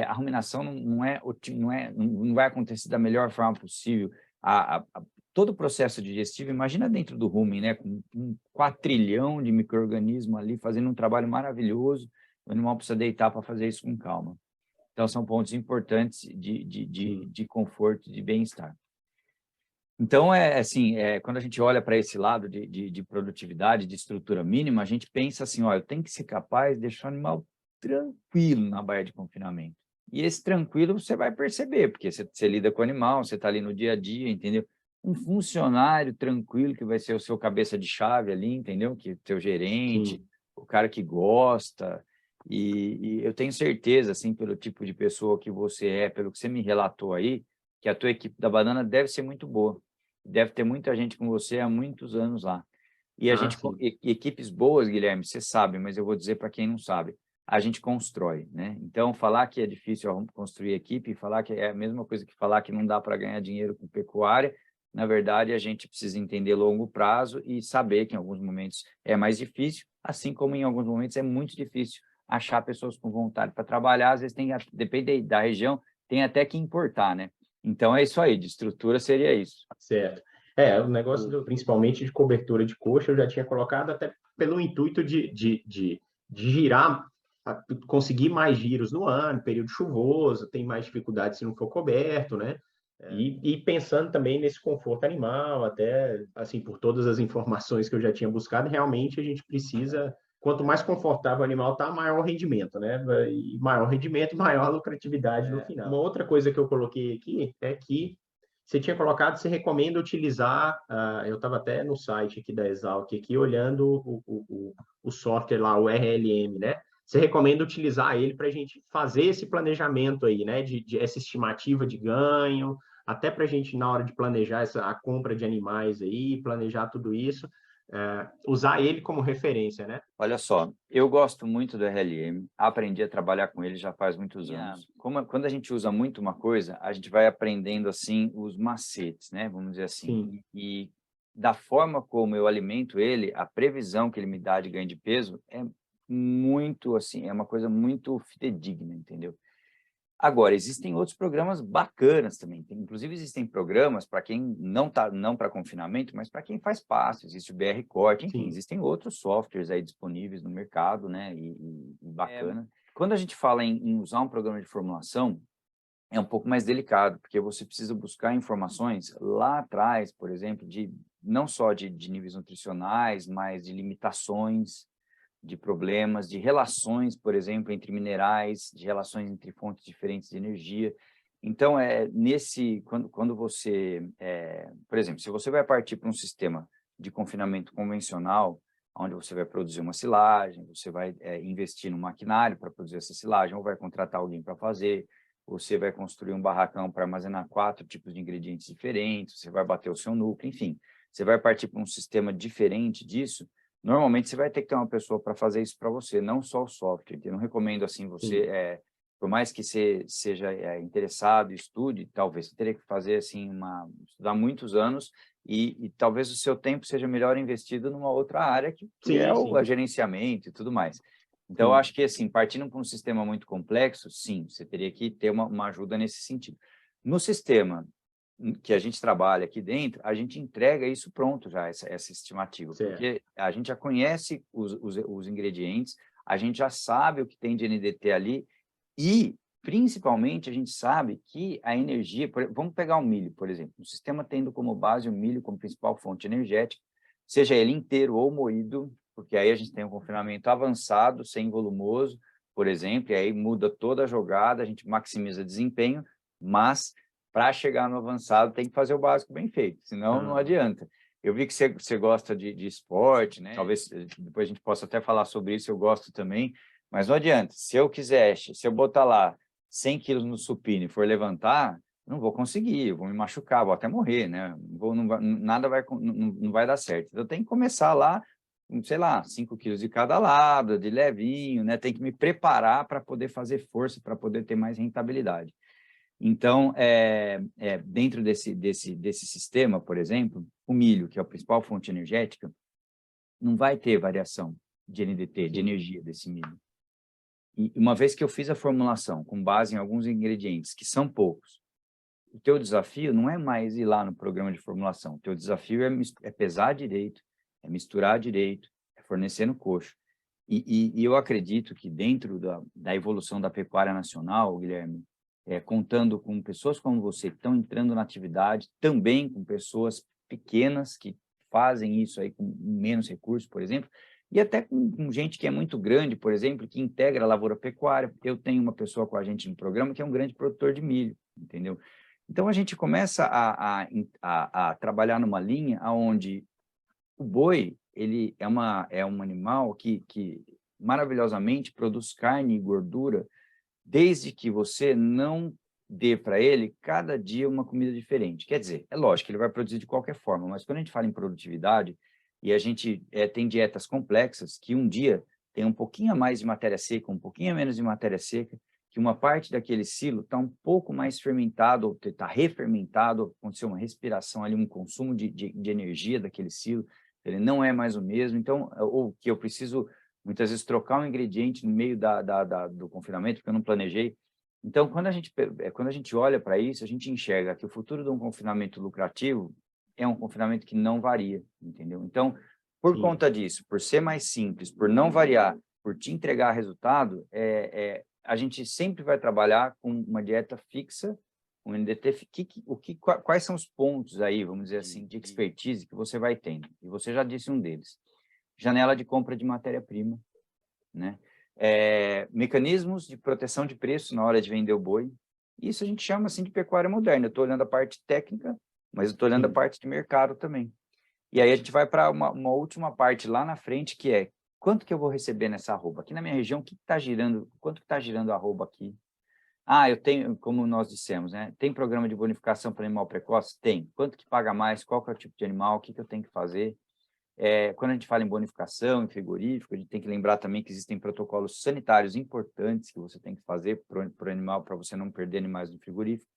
a ruminação não vai acontecer da melhor forma possível. Todo o processo digestivo, imagina dentro do rumen, né, com um quatrilhão de micro-organismos ali fazendo um trabalho maravilhoso, o animal precisa deitar para fazer isso com calma. Então, são pontos importantes de conforto, de bem-estar. Então, assim, quando a gente olha para esse lado de produtividade, de estrutura mínima, a gente pensa assim, ó, eu tenho que ser capaz de deixar o animal tranquilo na baia de confinamento. E esse tranquilo você vai perceber, porque você lida com o animal, você está ali no dia a dia, entendeu? Um funcionário tranquilo, que vai ser o seu cabeça de chave ali, entendeu? Que teu gerente, Sim. o cara que gosta. E eu tenho certeza, assim, pelo tipo de pessoa que você é, pelo que você me relatou aí, que a tua equipe da Banana deve ser muito boa. Deve ter muita gente com você há muitos anos lá. E a gente, Sim. equipes boas, Guilherme, você sabe, mas eu vou dizer para quem não sabe, a gente constrói, né? Então, falar que é difícil construir equipe, falar que é a mesma coisa que falar que não dá para ganhar dinheiro com pecuária, na verdade, a gente precisa entender longo prazo e saber que em alguns momentos é mais difícil, assim como em alguns momentos é muito difícil achar pessoas com vontade para trabalhar, às vezes depende da região, tem até que importar, né? Então, é isso aí, de estrutura seria isso. Certo. O negócio, principalmente de cobertura de coxa, eu já tinha colocado até pelo intuito de girar, conseguir mais giros no ano, período chuvoso, tem mais dificuldade se não for coberto, né? E pensando também nesse conforto animal, até, assim, por todas as informações que eu já tinha buscado, realmente a gente precisa, quanto mais confortável o animal está, maior o rendimento, né? E maior rendimento, maior lucratividade no final. Uma outra coisa que eu coloquei aqui é que você tinha colocado, você recomenda utilizar, eu estava até no site aqui da Exalc, aqui olhando o software lá, o RLM, né? Você recomenda utilizar ele para a gente fazer esse planejamento aí, né? De essa estimativa de ganho, até para a gente, na hora de planejar a compra de animais aí, planejar tudo isso, usar ele como referência, né? Olha só, eu gosto muito do RLM, aprendi a trabalhar com ele já faz muitos anos. Quando a gente usa muito uma coisa, a gente vai aprendendo, assim, os macetes, né? Vamos dizer assim. Sim. E da forma como eu alimento ele, a previsão que ele me dá de ganho de peso é muito, assim, é uma coisa muito fidedigna, entendeu? Agora, existem outros programas bacanas também. Inclusive, existem programas para quem não para confinamento, mas para quem faz pasto. Existe o BR Corte, enfim, Sim. existem outros softwares aí disponíveis no mercado, né? E bacana. Quando a gente fala em usar um programa de formulação, é um pouco mais delicado, porque você precisa buscar informações lá atrás, por exemplo, não só de níveis nutricionais, mas de limitações, de problemas, de relações, por exemplo, entre minerais, de relações entre fontes diferentes de energia. Então, quando você, por exemplo, se você vai partir para um sistema de confinamento convencional, onde você vai produzir uma silagem, você vai investir no maquinário para produzir essa silagem, ou vai contratar alguém para fazer, você vai construir um barracão para armazenar 4 tipos de ingredientes diferentes, você vai bater o seu núcleo, enfim, você vai partir para um sistema diferente disso. Normalmente, você vai ter que ter uma pessoa para fazer isso para você, não só o software. Eu não recomendo, assim, você, por mais que você seja interessado, estude, talvez você teria que fazer, assim, estudar muitos anos e talvez o seu tempo seja melhor investido numa outra área, que é o gerenciamento e tudo mais. Então, eu acho que, assim, partindo para um sistema muito complexo, sim, você teria que ter uma ajuda nesse sentido. No sistema que a gente trabalha aqui dentro, a gente entrega isso pronto já, essa estimativa, porque a gente já conhece os ingredientes, a gente já sabe o que tem de NDT ali e, principalmente, a gente sabe que a energia, vamos pegar o milho, por exemplo, o sistema tendo como base o milho como principal fonte energética, seja ele inteiro ou moído, porque aí a gente tem um confinamento avançado, sem volumoso, por exemplo, e aí muda toda a jogada, a gente maximiza desempenho, mas para chegar no avançado tem que fazer o básico bem feito, senão não adianta. Eu vi que você gosta de esporte, né? Talvez depois a gente possa até falar sobre isso, eu gosto também, mas não adianta. Se eu botar lá 100 quilos no supino e for levantar, não vou conseguir, eu vou me machucar, vou até morrer, né? Não vai dar certo. Então, tem que começar lá, sei lá, 5 quilos de cada lado, de levinho, né? Tem que me preparar para poder fazer força, para poder ter mais rentabilidade. Então, dentro desse sistema, por exemplo, o milho, que é a principal fonte energética, não vai ter variação de NDT, de energia desse milho. E uma vez que eu fiz a formulação com base em alguns ingredientes, que são poucos, o teu desafio não é mais ir lá no programa de formulação. O teu desafio é pesar direito, é misturar direito, é fornecer no coxo. E eu acredito que dentro da evolução da pecuária nacional, Guilherme, contando com pessoas como você que estão entrando na atividade, também com pessoas pequenas que fazem isso aí com menos recursos, por exemplo, e até com gente que é muito grande, por exemplo, que integra a lavoura pecuária. Eu tenho uma pessoa com a gente no programa que é um grande produtor de milho, entendeu? Então, a gente começa a trabalhar numa linha onde o boi ele é um animal que maravilhosamente produz carne e gordura, desde que você não dê para ele cada dia uma comida diferente. Quer dizer, é lógico que ele vai produzir de qualquer forma, mas quando a gente fala em produtividade, e a gente tem dietas complexas, que um dia tem um pouquinho a mais de matéria seca, um pouquinho a menos de matéria seca, que uma parte daquele silo está um pouco mais fermentado, ou está refermentado, aconteceu uma respiração ali, um consumo de energia daquele silo, ele não é mais o mesmo, então, ou que eu preciso, muitas vezes, trocar um ingrediente no meio do confinamento, porque eu não planejei. Então, quando a gente olha para isso, a gente enxerga que o futuro de um confinamento lucrativo é um confinamento que não varia, entendeu? Então, por conta disso, por ser mais simples, por não variar, por te entregar resultado, a gente sempre vai trabalhar com uma dieta fixa, um NDT, quais são os pontos aí, vamos dizer assim, de expertise que você vai tendo? E você já disse um deles. Janela de compra de matéria-prima, né? Mecanismos de proteção de preço na hora de vender o boi. Isso a gente chama assim de pecuária moderna. Eu estou olhando a parte técnica, mas eu estou olhando a parte de mercado também. E aí a gente vai para uma última parte lá na frente, que é quanto que eu vou receber nessa arroba? Aqui na minha região, o que está girando? Quanto que está girando a arroba aqui? Eu tenho, como nós dissemos, né? Tem programa de bonificação para animal precoce? Tem. Quanto que paga mais? Qual que é o tipo de animal? O que eu tenho que fazer? Quando a gente fala em bonificação, em frigorífico, a gente tem que lembrar também que existem protocolos sanitários importantes que você tem que fazer para o animal, para você não perder animais no frigorífico.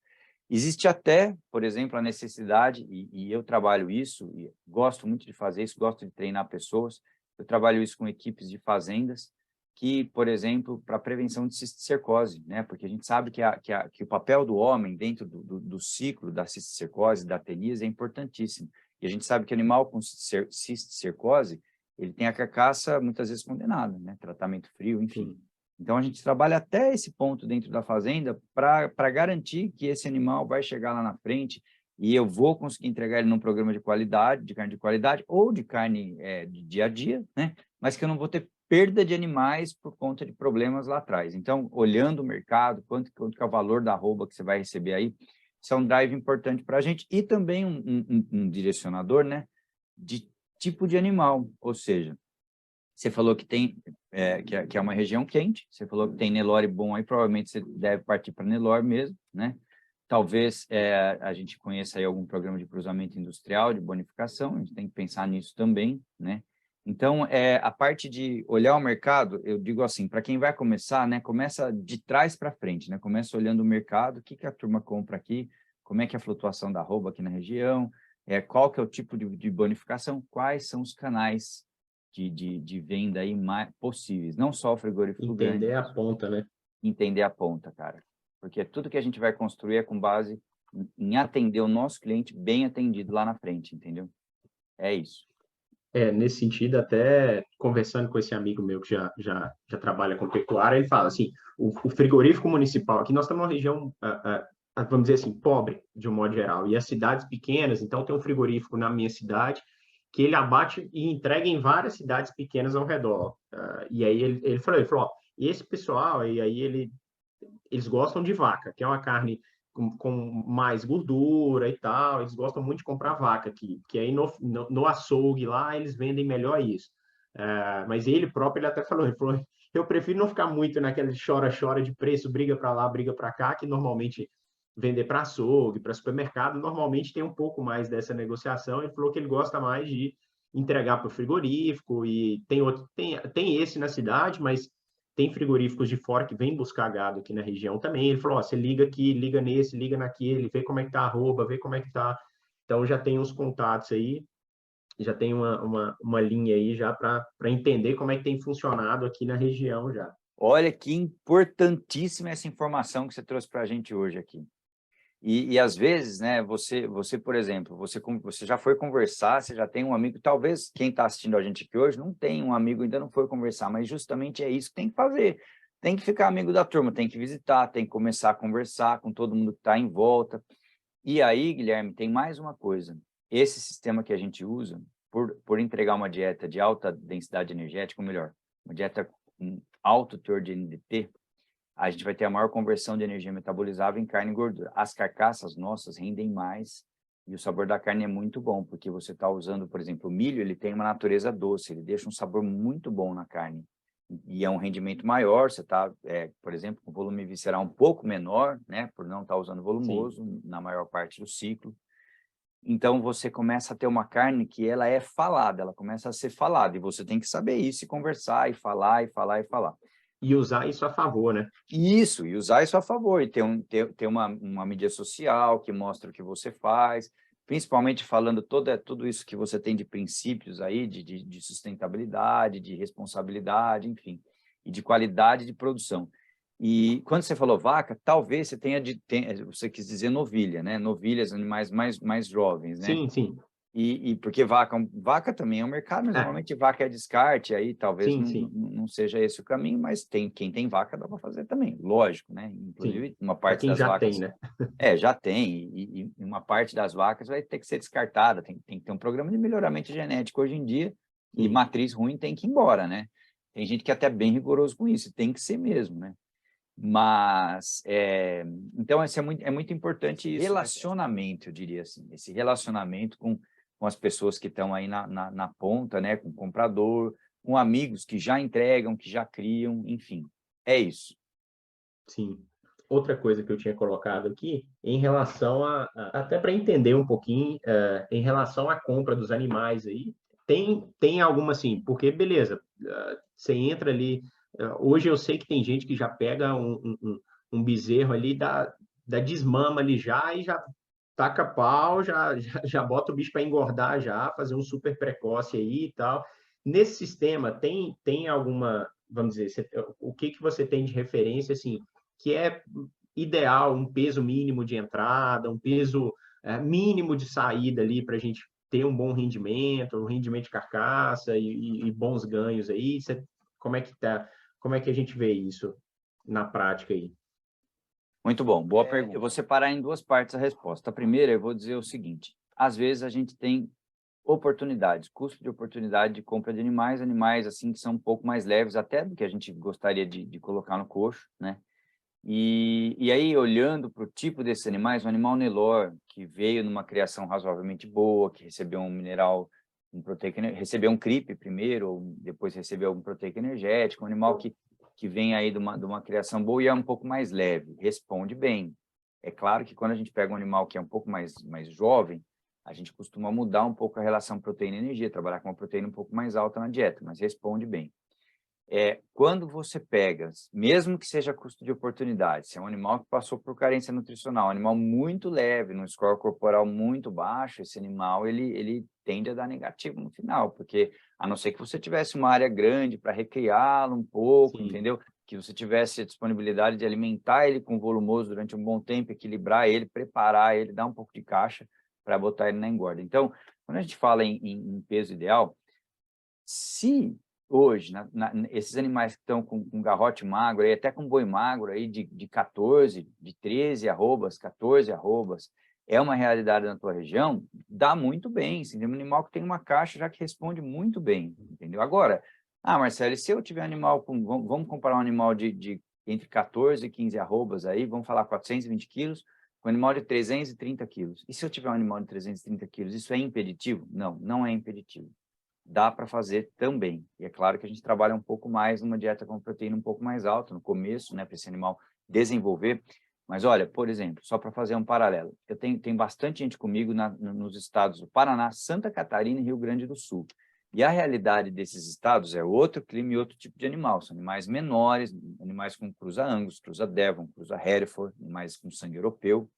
Existe até, por exemplo, a necessidade, e eu trabalho isso, e gosto muito de fazer isso, gosto de treinar pessoas, eu trabalho isso com equipes de fazendas, que, por exemplo, para prevenção de cisticercose, né? Porque a gente sabe que o papel do homem dentro do ciclo da cisticercose, da teníase, é importantíssimo. E a gente sabe que animal com cisticercose, ele tem a carcaça muitas vezes condenada, né? Tratamento frio, enfim. Então, a gente trabalha até esse ponto dentro da fazenda para garantir que esse animal vai chegar lá na frente e eu vou conseguir entregar ele num programa de qualidade, de carne de qualidade, ou de carne de dia a dia, né? Mas que eu não vou ter perda de animais por conta de problemas lá atrás. Então, olhando o mercado, quanto que é o valor da arroba que você vai receber aí, isso é um drive importante para a gente e também um direcionador, né? De tipo de animal, ou seja, você falou que tem, que é uma região quente, você falou que tem Nelore bom aí, provavelmente você deve partir para Nelore mesmo, né? Talvez a gente conheça aí algum programa de cruzamento industrial, de bonificação, a gente tem que pensar nisso também, né? Então, a parte de olhar o mercado, eu digo assim, para quem vai começar, né? Começa de trás para frente, né? Começa olhando o mercado, o que a turma compra aqui, como é que é a flutuação da arroba aqui na região, qual que é o tipo de bonificação, quais são os canais de venda aí possíveis, não só o frigorífico grande. Entender a ponta, né? Entender a ponta, cara. Porque tudo que a gente vai construir é com base em atender o nosso cliente bem atendido lá na frente, entendeu? É isso. Nesse sentido, até conversando com esse amigo meu que já trabalha com pecuária, ele fala assim, o frigorífico municipal, aqui nós estamos numa região, vamos dizer assim, pobre, de um modo geral, e as cidades pequenas, então tem um frigorífico na minha cidade, que ele abate e entrega em várias cidades pequenas ao redor. E aí ele falou, ó, e esse pessoal, e aí eles gostam de vaca, que é uma carne com mais gordura e tal, eles gostam muito de comprar vaca aqui, que aí no açougue lá eles vendem melhor isso. Mas ele próprio, ele até falou, eu prefiro não ficar muito naquele chora-chora de preço, briga para lá, briga para cá, que normalmente vender para açougue, para supermercado, normalmente tem um pouco mais dessa negociação. Ele falou que ele gosta mais de entregar para o frigorífico e tem esse na cidade, mas tem frigoríficos de fora que vêm buscar gado aqui na região também. Ele falou, ó, você liga aqui, liga nesse, liga naquele, vê como é que tá a arroba, vê como é que tá. Então, já tem uns contatos aí, já tem uma linha aí já para entender como é que tem funcionado aqui na região já. Olha que importantíssima essa informação que você trouxe para a gente hoje aqui. E às vezes, né, você, por exemplo, você já foi conversar, você já tem um amigo, talvez quem está assistindo a gente aqui hoje não tem um amigo, ainda não foi conversar, mas justamente é isso que tem que fazer. Tem que ficar amigo da turma, tem que visitar, tem que começar a conversar com todo mundo que está em volta. E aí, Guilherme, tem mais uma coisa. Esse sistema que a gente usa, por entregar uma dieta de alta densidade energética, ou melhor, uma dieta com alto teor de NDT, a gente vai ter a maior conversão de energia metabolizável em carne e gordura. As carcaças nossas rendem mais e o sabor da carne é muito bom, porque você está usando, por exemplo, o milho, ele tem uma natureza doce, ele deixa um sabor muito bom na carne. E é um rendimento maior, você está, por exemplo, com volume visceral um pouco menor, né, por não estar usando volumoso na maior parte do ciclo. Então, você começa a ter uma carne que ela é falada, ela começa a ser falada, e você tem que saber isso, e conversar, e falar, e falar, e falar. E usar isso a favor, né? Isso, e usar isso a favor, e ter uma mídia social que mostra o que você faz, principalmente falando tudo isso que você tem de princípios aí, de sustentabilidade, de responsabilidade, enfim, e de qualidade de produção. E quando você falou vaca, talvez você você quis dizer novilha, né? Novilhas, animais mais jovens, né? Sim, sim. E porque vaca também é um mercado, mas normalmente vaca é descarte, aí talvez sim, sim. não seja esse o caminho, mas quem tem vaca dá para fazer também, lógico, né? Sim. Inclusive, uma Para parte quem das já tem, vacas... né? Já tem, e uma parte das vacas vai ter que ser descartada, tem que ter um programa de melhoramento genético hoje em dia, e Sim. matriz ruim tem que ir embora, né? Tem gente que é até bem rigoroso com isso, tem que ser mesmo, né? Mas, então, é muito importante isso. Relacionamento, eu diria assim, esse relacionamento com as pessoas que estão aí na ponta, né? Com o comprador, com amigos que já entregam, que já criam, enfim, é isso. Sim. Outra coisa que eu tinha colocado aqui, em relação até para entender um pouquinho, em relação à compra dos animais aí, tem alguma assim, porque beleza, você entra ali, hoje eu sei que tem gente que já pega um bezerro ali, da desmama ali já e já taca pau, já bota o bicho para engordar já, fazer um super precoce aí e tal. Nesse sistema, tem alguma, vamos dizer, o que você tem de referência, assim, que é ideal, um peso mínimo de entrada, um peso mínimo de saída ali para a gente ter um bom rendimento, um rendimento de carcaça e bons ganhos aí. Como é que tá? Como é que a gente vê isso na prática aí? Muito bom, boa pergunta. Eu vou separar em duas partes a resposta. A primeira, eu vou dizer o seguinte: às vezes a gente tem oportunidades, custo de oportunidade de compra de animais assim que são um pouco mais leves até do que a gente gostaria de colocar no coxo, né? E aí, olhando para o tipo desses animais, um animal Nelore, que veio numa criação razoavelmente boa, que recebeu um mineral, recebeu um CRIP primeiro, ou depois recebeu um proteico energético, um animal que vem aí de uma criação boa e é um pouco mais leve, responde bem. É claro que quando a gente pega um animal que é um pouco mais jovem, a gente costuma mudar um pouco a relação proteína-energia, trabalhar com uma proteína um pouco mais alta na dieta, mas responde bem. Quando você pega, mesmo que seja custo de oportunidade, se é um animal que passou por carência nutricional, um animal muito leve, num score corporal muito baixo, esse animal ele tende a dar negativo no final, porque a não ser que você tivesse uma área grande para recriá-lo um pouco, Sim. entendeu? Que você tivesse a disponibilidade de alimentar ele com volumoso durante um bom tempo, equilibrar ele, preparar ele, dar um pouco de caixa para botar ele na engorda. Então, quando a gente fala em peso ideal, se hoje, esses animais que estão com garrote magro, aí, até com boi magro, aí, de 14, de 13 arrobas, 14 arrobas, é uma realidade na tua região, dá muito bem. Assim, tem um animal que tem uma caixa já que responde muito bem, entendeu? Agora, Marcelo, e se eu tiver animal vamos comparar um animal de entre 14 e 15 arrobas aí, vamos falar 420 quilos, com um animal de 330 quilos. E se eu tiver um animal de 330 quilos, isso é impeditivo? Não, não é impeditivo. Dá para fazer também. E é claro que a gente trabalha um pouco mais numa dieta com proteína um pouco mais alta no começo, né, para esse animal desenvolver. Mas olha, por exemplo, só para fazer um paralelo, tem bastante gente comigo nos estados do Paraná, Santa Catarina e Rio Grande do Sul. E a realidade desses estados é outro clima e outro tipo de animal. São animais menores, animais com cruza Angus, cruza Devon, cruza Hereford, animais com sangue europeu,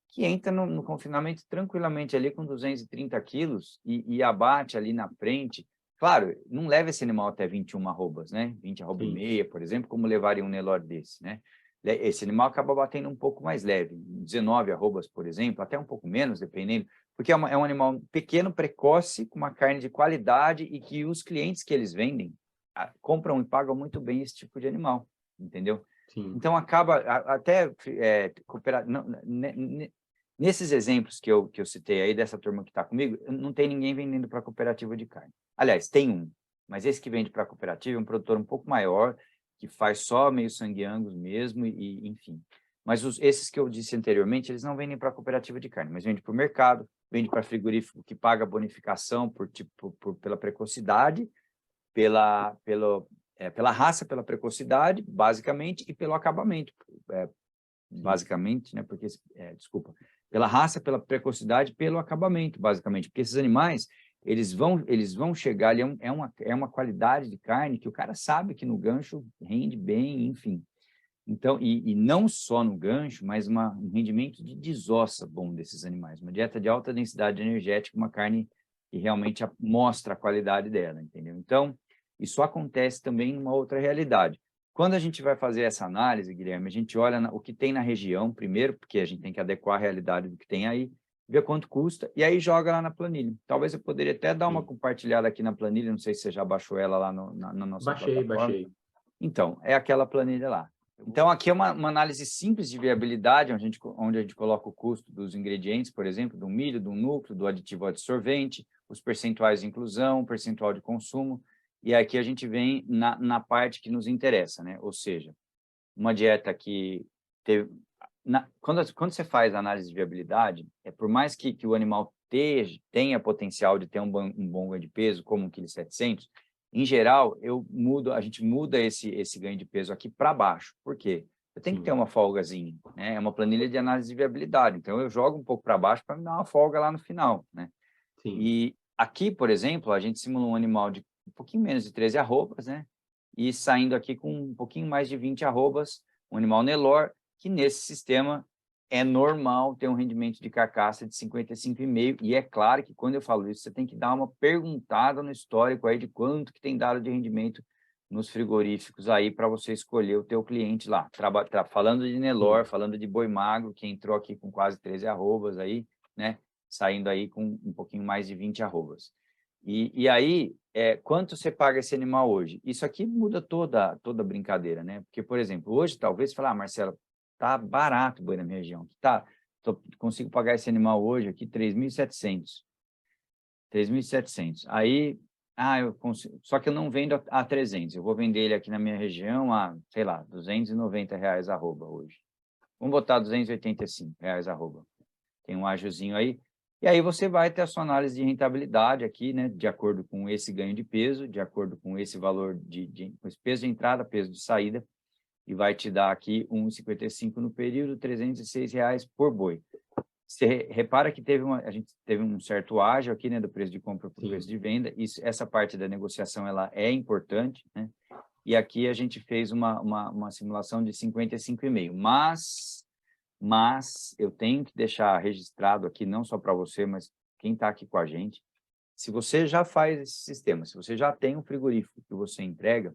que entra no confinamento tranquilamente ali com 230 quilos e abate ali na frente. Claro, não leva esse animal até 21 arrobas, né? 20 arroba e meia, por exemplo, como levaria um Nelore desse, né? Esse animal acaba batendo um pouco mais leve, 19 arrobas, por exemplo, até um pouco menos, dependendo, porque é um animal pequeno, precoce, com uma carne de qualidade e que os clientes que eles vendem compram e pagam muito bem esse tipo de animal, entendeu? Sim. Então, acaba até nesses exemplos que eu citei aí, dessa turma que está comigo, não tem ninguém vendendo para cooperativa de carne. Aliás, tem um, mas esse que vende para a cooperativa é um produtor um pouco maior, que faz só meio sangue Angus mesmo, e enfim. Mas esses que eu disse anteriormente, eles não vendem para a cooperativa de carne, mas vendem para o mercado, vendem para frigorífico que paga bonificação pela precocidade, pela raça, pela precocidade, basicamente, e pelo acabamento, basicamente, né? Porque, desculpa, pela raça, pela precocidade, pelo acabamento, basicamente, porque esses animais, eles vão chegar ali, é uma qualidade de carne que o cara sabe que no gancho rende bem, enfim. Então, e não só no gancho, mas um rendimento de desossa bom desses animais, uma dieta de alta densidade energética, uma carne que realmente mostra a qualidade dela, entendeu? Então, isso acontece também numa outra realidade. Quando a gente vai fazer essa análise, Guilherme, a gente olha o que tem na região, primeiro, porque a gente tem que adequar a realidade do que tem aí, ver quanto custa, e aí joga lá na planilha. Talvez eu poderia até dar uma compartilhada aqui na planilha, não sei se você já baixou ela lá na nossa plataforma. Baixei. Então, é aquela planilha lá. Então, aqui é uma análise simples de viabilidade, onde a gente coloca o custo dos ingredientes, por exemplo, do milho, do núcleo, do aditivo adsorvente, os percentuais de inclusão, o percentual de consumo, e aqui a gente vem na parte que nos interessa, né? Ou seja, uma dieta que teve... Quando você faz a análise de viabilidade, por mais que o animal tenha potencial de ter um bom ganho de peso, como 1,7 kg, em geral, a gente muda esse ganho de peso aqui para baixo. Por quê? Eu tenho que ter uma folgazinha, né? É uma planilha de análise de viabilidade. Então, eu jogo um pouco para baixo para me dar uma folga lá no final, né? Sim. E aqui, por exemplo, a gente simula um animal de um pouquinho menos de 13 arrobas, né? E saindo aqui com um pouquinho mais de 20 arrobas, um animal Nelore, que nesse sistema é normal ter um rendimento de carcaça de 55,5, e é claro que quando eu falo isso, você tem que dar uma perguntada no histórico aí de quanto que tem dado de rendimento nos frigoríficos aí para você escolher o teu cliente lá. Falando de Nelore, falando de boi magro, que entrou aqui com quase 13 arrobas aí, né? Saindo aí com um pouquinho mais de 20 arrobas. E aí, quanto você paga esse animal hoje? Isso aqui muda toda a brincadeira, né? Porque, por exemplo, hoje talvez você fale, Marcelo, tá barato o boi na minha região. Consigo pagar esse animal hoje aqui 3.700. 3.700. Aí, eu consigo, só que eu não vendo a 300. Eu vou vender ele aqui na minha região a, sei lá, R$290 arroba hoje. Vamos botar R$285 arroba. Tem um ágiozinho aí. E aí você vai ter a sua análise de rentabilidade aqui, né, de acordo com esse ganho de peso, de acordo com esse valor com esse peso de entrada, peso de saída, e vai te dar aqui 1,55 no período, R$306 por boi. Você repara que a gente teve um certo ágio aqui, né, do preço de compra para o preço de venda. Essa parte da negociação ela é importante, né? E aqui a gente fez uma simulação de 55,5, mas eu tenho que deixar registrado aqui, não só para você, mas quem está aqui com a gente, se você já faz esse sistema, se você já tem um frigorífico que você entrega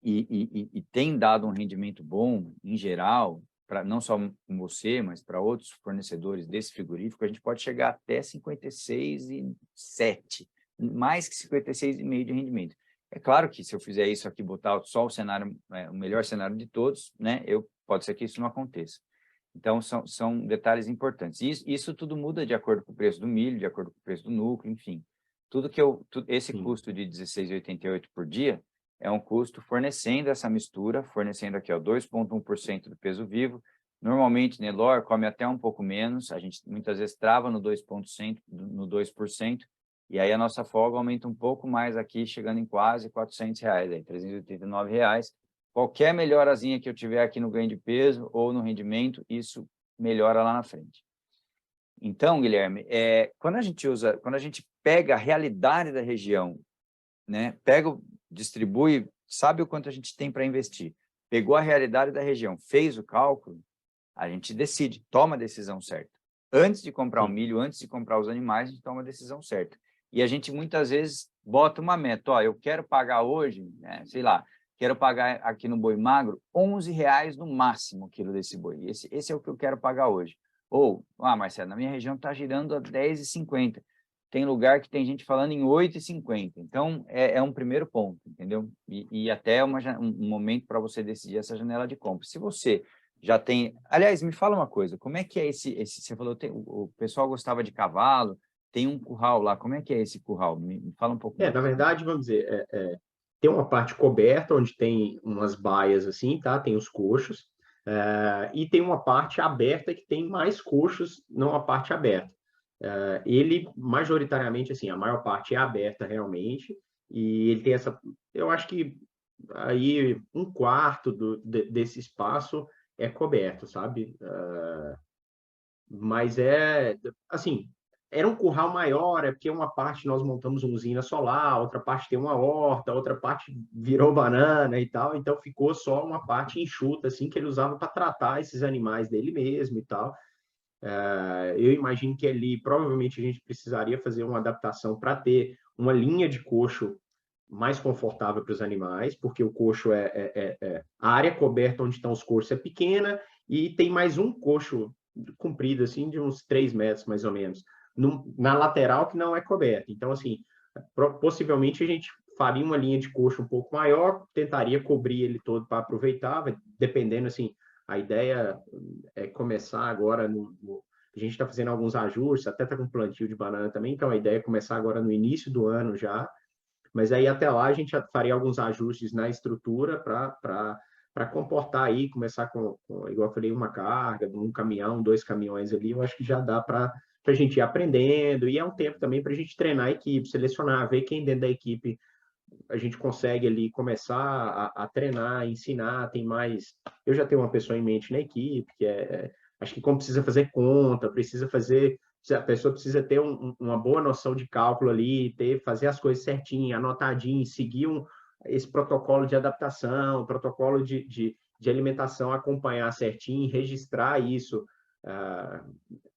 e tem dado um rendimento bom, em geral, não só com você, mas para outros fornecedores desse frigorífico, a gente pode chegar até 56,7, mais que 56,5 de rendimento. É claro que se eu fizer isso aqui, botar só o cenário, o melhor cenário de todos, né, pode ser que isso não aconteça. Então, são detalhes importantes. Isso tudo muda de acordo com o preço do milho, de acordo com o preço do núcleo, enfim. Esse custo de R$16,88 por dia é um custo fornecendo essa mistura, fornecendo aqui 2,1% do peso vivo. Normalmente, Nelore come até um pouco menos, a gente muitas vezes trava no 2%, e aí a nossa folga aumenta um pouco mais aqui, chegando em quase R$400, aí, R$389. Qualquer melhorazinha que eu tiver aqui no ganho de peso ou no rendimento, isso melhora lá na frente. Então, Guilherme, quando a gente pega a realidade da região, né? Distribui, sabe o quanto a gente tem para investir. Pegou a realidade da região, fez o cálculo, a gente decide, toma a decisão certa. Antes de comprar o milho, antes de comprar os animais, a gente toma a decisão certa. E a gente muitas vezes bota uma meta, ó, eu quero pagar hoje, né, sei lá, quero pagar aqui no boi magro R$ 11 no máximo o quilo desse boi. Esse é o que eu quero pagar hoje. Ou, Marcelo, na minha região está girando a R$ 10,50. Tem lugar que tem gente falando em 8,50. Então, é um primeiro ponto, entendeu? E até um momento para você decidir essa janela de compra. Se você já tem... Aliás, me fala uma coisa, como é que é esse você falou, o pessoal gostava de cavalo, tem um curral lá, como é que é esse curral? Me fala um pouco mais. Na verdade, vamos dizer, tem uma parte coberta, onde tem umas baias assim, tá? Tem os coxos, e tem uma parte aberta que tem mais coxos, não a parte aberta. Ele, majoritariamente, assim, a maior parte é aberta realmente, e ele tem essa... Eu acho que aí um quarto desse espaço é coberto, sabe? Mas assim, era um curral maior, porque uma parte nós montamos uma usina solar, outra parte tem uma horta, outra parte virou banana e tal, então ficou só uma parte enxuta, assim, que ele usava para tratar esses animais dele mesmo e tal. Eu imagino que ali, provavelmente, a gente precisaria fazer uma adaptação para ter uma linha de coxo mais confortável para os animais, porque o coxo a área coberta onde estão os coxos é pequena e tem mais um coxo comprido, assim, de uns 3 metros, mais ou menos, na lateral que não é coberta. Então, assim, possivelmente a gente faria uma linha de coxo um pouco maior, tentaria cobrir ele todo para aproveitar, dependendo, assim, a ideia é começar agora a gente está fazendo alguns ajustes, até está com plantio de banana também, então a ideia é começar agora no início do ano já, mas aí até lá a gente faria alguns ajustes na estrutura para comportar aí, começar igual eu falei, uma carga, um caminhão, 2 caminhões ali, eu acho que já dá para a gente ir aprendendo, e é um tempo também para a gente treinar a equipe, selecionar, ver quem dentro da equipe a gente consegue ali começar a treinar, ensinar, tem mais... Eu já tenho uma pessoa em mente na equipe, que acho que como precisa fazer conta, precisa fazer... A pessoa precisa ter uma boa noção de cálculo ali, fazer as coisas certinho, anotadinho, seguir esse protocolo de adaptação, protocolo de alimentação, acompanhar certinho, registrar isso,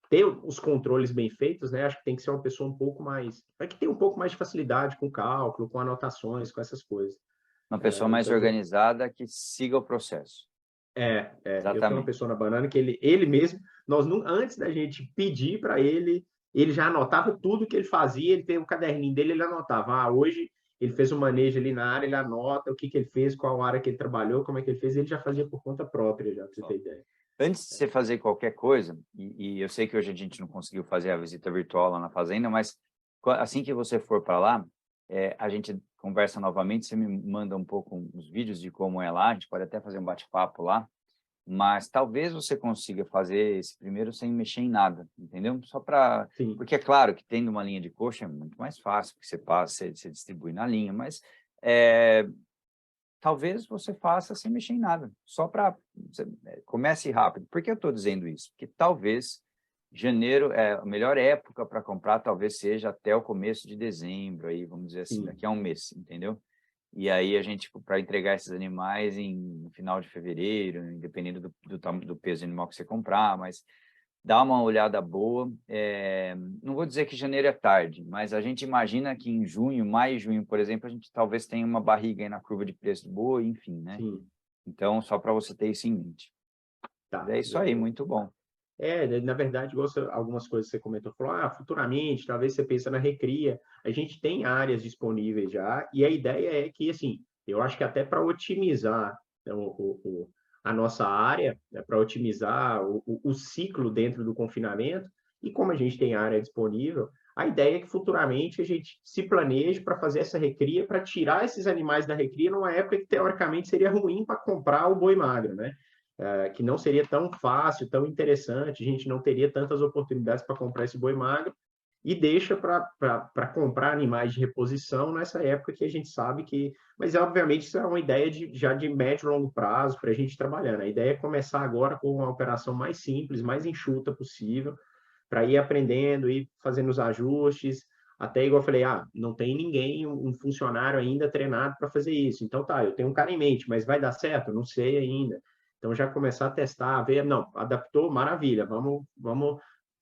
ter os controles bem feitos, né? Acho que tem que ser uma pessoa um pouco mais... que tem um pouco mais de facilidade com cálculo, com anotações, com essas coisas. Uma pessoa mais Então, organizada que siga o processo. eu tenho uma pessoa na Banana que ele mesmo, antes da gente pedir para ele já anotava tudo que ele fazia, ele tem um caderninho dele, ele anotava, hoje ele fez um manejo ali na área, ele anota o que ele fez, qual área que ele trabalhou, como é que ele fez, ele já fazia por conta própria, já, para você ter ideia. Antes de você fazer qualquer coisa, e eu sei que hoje a gente não conseguiu fazer a visita virtual lá na fazenda, mas assim que você for para lá, a gente conversa novamente, você me manda um pouco os vídeos de como é lá, a gente pode até fazer um bate-papo lá, mas talvez você consiga fazer esse primeiro sem mexer em nada, entendeu? Só para... Porque é claro que tendo uma linha de coxa é muito mais fácil, porque você distribui na linha, mas talvez você faça sem mexer em nada, só para... Comece rápido. Por que eu estou dizendo isso? Porque talvez janeiro é a melhor época para comprar, talvez seja até o começo de dezembro, aí, vamos dizer assim, daqui a um mês, entendeu? E aí a gente, para entregar esses animais no final de fevereiro, dependendo do peso do animal que você comprar, mas dá uma olhada boa. Não vou dizer que janeiro é tarde, mas a gente imagina que em junho, maio e junho, por exemplo, a gente talvez tenha uma barriga aí na curva de preço do boi, enfim, né? Sim. Então, só para você ter isso em mente. Tá. É isso aí, muito bom. Na verdade, algumas coisas que você comentou, falou, futuramente, talvez você pense na recria. A gente tem áreas disponíveis já, e a ideia é que, assim, eu acho que até para otimizar a nossa área, para otimizar o ciclo dentro do confinamento, e como a gente tem área disponível, a ideia é que futuramente a gente se planeje para fazer essa recria, para tirar esses animais da recria numa época que, teoricamente, seria ruim para comprar o boi magro, né? Que não seria tão fácil, tão interessante, a gente não teria tantas oportunidades para comprar esse boi magro, e deixa para comprar animais de reposição nessa época que a gente sabe que... Mas, obviamente, isso é uma ideia já de médio e longo prazo para a gente trabalhar. A ideia é começar agora com uma operação mais simples, mais enxuta possível, para ir aprendendo, ir fazendo os ajustes, até igual eu falei, não tem ninguém, um funcionário ainda treinado para fazer isso. Então tá, eu tenho um cara em mente, mas vai dar certo? Não sei ainda. Então já começar a testar, ver, não, adaptou, maravilha, vamos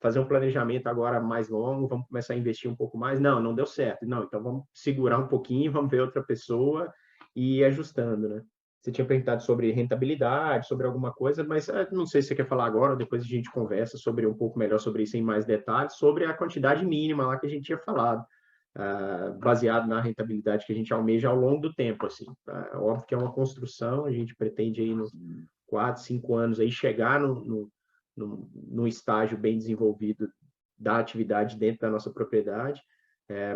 fazer um planejamento agora mais longo, vamos começar a investir um pouco mais. Não, não deu certo. Não, então vamos segurar um pouquinho, vamos ver outra pessoa e ir ajustando, né? Você tinha perguntado sobre rentabilidade, sobre alguma coisa, mas não sei se você quer falar agora ou depois a gente conversa sobre um pouco melhor sobre isso em mais detalhes, sobre a quantidade mínima lá que a gente tinha falado, baseado na rentabilidade que a gente almeja ao longo do tempo, assim. Óbvio que é uma construção, a gente pretende aí nos 4, 5 anos aí chegar num estágio bem desenvolvido da atividade dentro da nossa propriedade,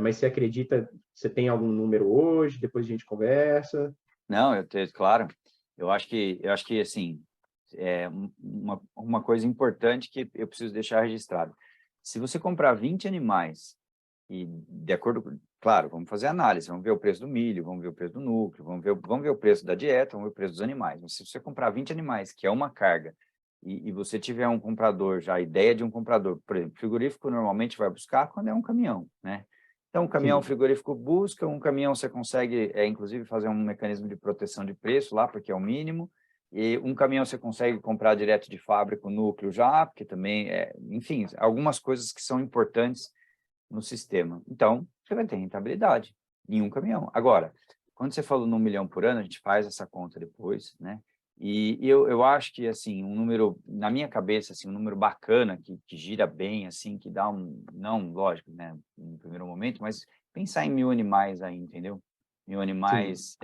mas você acredita, você tem algum número hoje, depois a gente conversa? Não, claro. Eu acho que assim, uma coisa importante que eu preciso deixar registrado. Se você comprar 20 animais e de acordo com, claro, vamos fazer análise, vamos ver o preço do milho, vamos ver o preço do núcleo, vamos ver o preço da dieta, vamos ver o preço dos animais. Mas se você comprar 20 animais, que é uma carga, e você tiver um comprador, já a ideia de um comprador, por exemplo, frigorífico normalmente vai buscar quando é um caminhão, né? Então, um caminhão Sim. frigorífico busca, um caminhão você consegue, inclusive, fazer um mecanismo de proteção de preço lá, porque é o mínimo, e um caminhão você consegue comprar direto de fábrica o núcleo já, porque também, enfim, algumas coisas que são importantes no sistema. Então, você vai ter rentabilidade em um caminhão. Agora, quando você falou no 1 milhão por ano, a gente faz essa conta depois, né? E eu acho que, assim, um número, na minha cabeça, assim, um número bacana, que gira bem, assim, que dá não, lógico, né, no primeiro momento, mas pensar em 1.000 animais aí, entendeu? 1.000 Sim, animais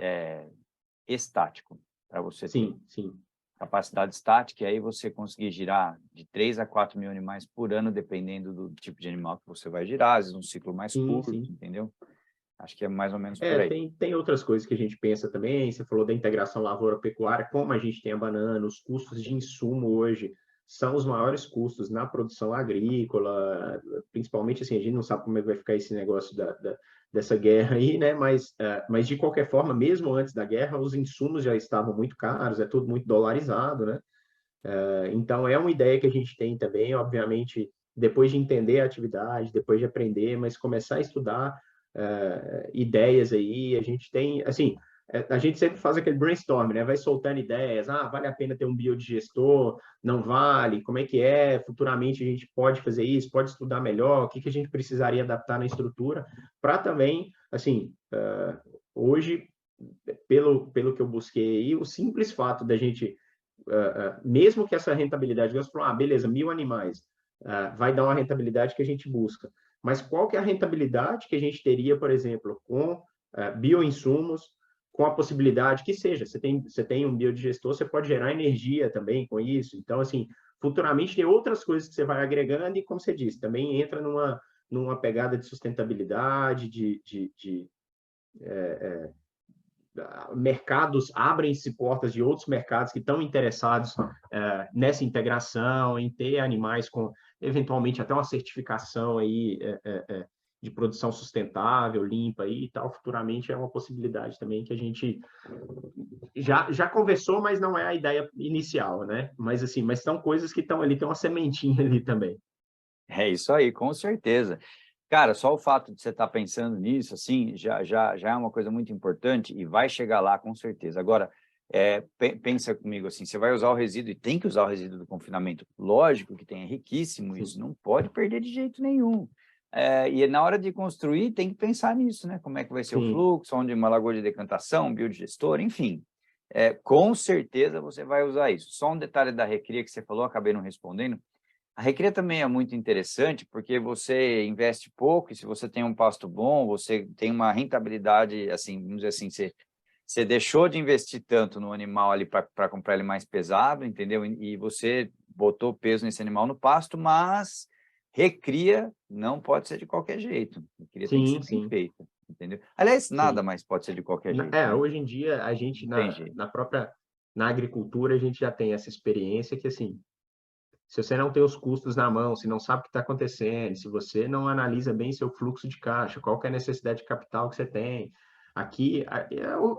estático, para você ter sim. capacidade estática, e aí você conseguir girar de 3 a 4 mil animais por ano, dependendo do tipo de animal que você vai girar, às vezes um ciclo mais curto, Sim. entendeu? Acho que é mais ou menos por aí. Tem outras coisas que a gente pensa também. Você falou da integração lavoura-pecuária, como a gente tem a banana, os custos de insumo hoje são os maiores custos na produção agrícola, principalmente assim, a gente não sabe como é que vai ficar esse negócio dessa guerra aí, né? Mas de qualquer forma, mesmo antes da guerra, os insumos já estavam muito caros, é tudo muito dolarizado, né? Então, é uma ideia que a gente tem também, obviamente, depois de entender a atividade, depois de aprender, mas começar a estudar ideias aí, a gente tem, assim, a gente sempre faz aquele brainstorm, né? Vai soltando ideias, vale a pena ter um biodigestor, não vale, como é que é, futuramente a gente pode fazer isso, pode estudar melhor, o que a gente precisaria adaptar na estrutura, para também, assim, hoje, pelo que eu busquei aí, o simples fato da gente mesmo que essa rentabilidade, você falou, beleza, 1.000 animais, vai dar uma rentabilidade que a gente busca. Mas qual que é a rentabilidade que a gente teria, por exemplo, com bioinsumos, com a possibilidade que seja, você tem um biodigestor, você pode gerar energia também com isso. Então, assim, futuramente tem outras coisas que você vai agregando e, como você disse, também entra numa pegada de sustentabilidade, mercados, abrem-se portas de outros mercados que estão interessados nessa integração, em ter animais com, eventualmente, até uma certificação aí, de produção sustentável, limpa aí e tal, futuramente é uma possibilidade também que a gente já conversou, mas não é a ideia inicial, né? Mas assim, mas são coisas que estão ali, tem uma sementinha ali também. É isso aí, com certeza. Cara, só o fato de você estar pensando nisso, assim, já é uma coisa muito importante e vai chegar lá com certeza. Agora, pensa comigo assim, você vai usar o resíduo e tem que usar o resíduo do confinamento. Lógico que tem, é riquíssimo Sim. isso, não pode perder de jeito nenhum. E na hora de construir, tem que pensar nisso, né? Como é que vai ser o Sim. fluxo, onde uma lagoa de decantação, um biodigestor, enfim. Com certeza você vai usar isso. Só um detalhe da Recria que você falou, acabei não respondendo. A Recria também é muito interessante porque você investe pouco e se você tem um pasto bom, você tem uma rentabilidade, assim, vamos dizer assim, você deixou de investir tanto no animal ali para comprar ele mais pesado, entendeu? E você botou peso nesse animal no pasto, mas recria não pode ser de qualquer jeito. Recria tem que ser bem Sim. feita, entendeu? Aliás, nada Sim. mais pode ser de qualquer jeito, né? Hoje em dia, a gente, Não tem jeito. na agricultura, a gente já tem essa experiência que, assim, se você não tem os custos na mão, se não sabe o que está acontecendo, se você não analisa bem seu fluxo de caixa, qual que é a necessidade de capital que você tem, aqui,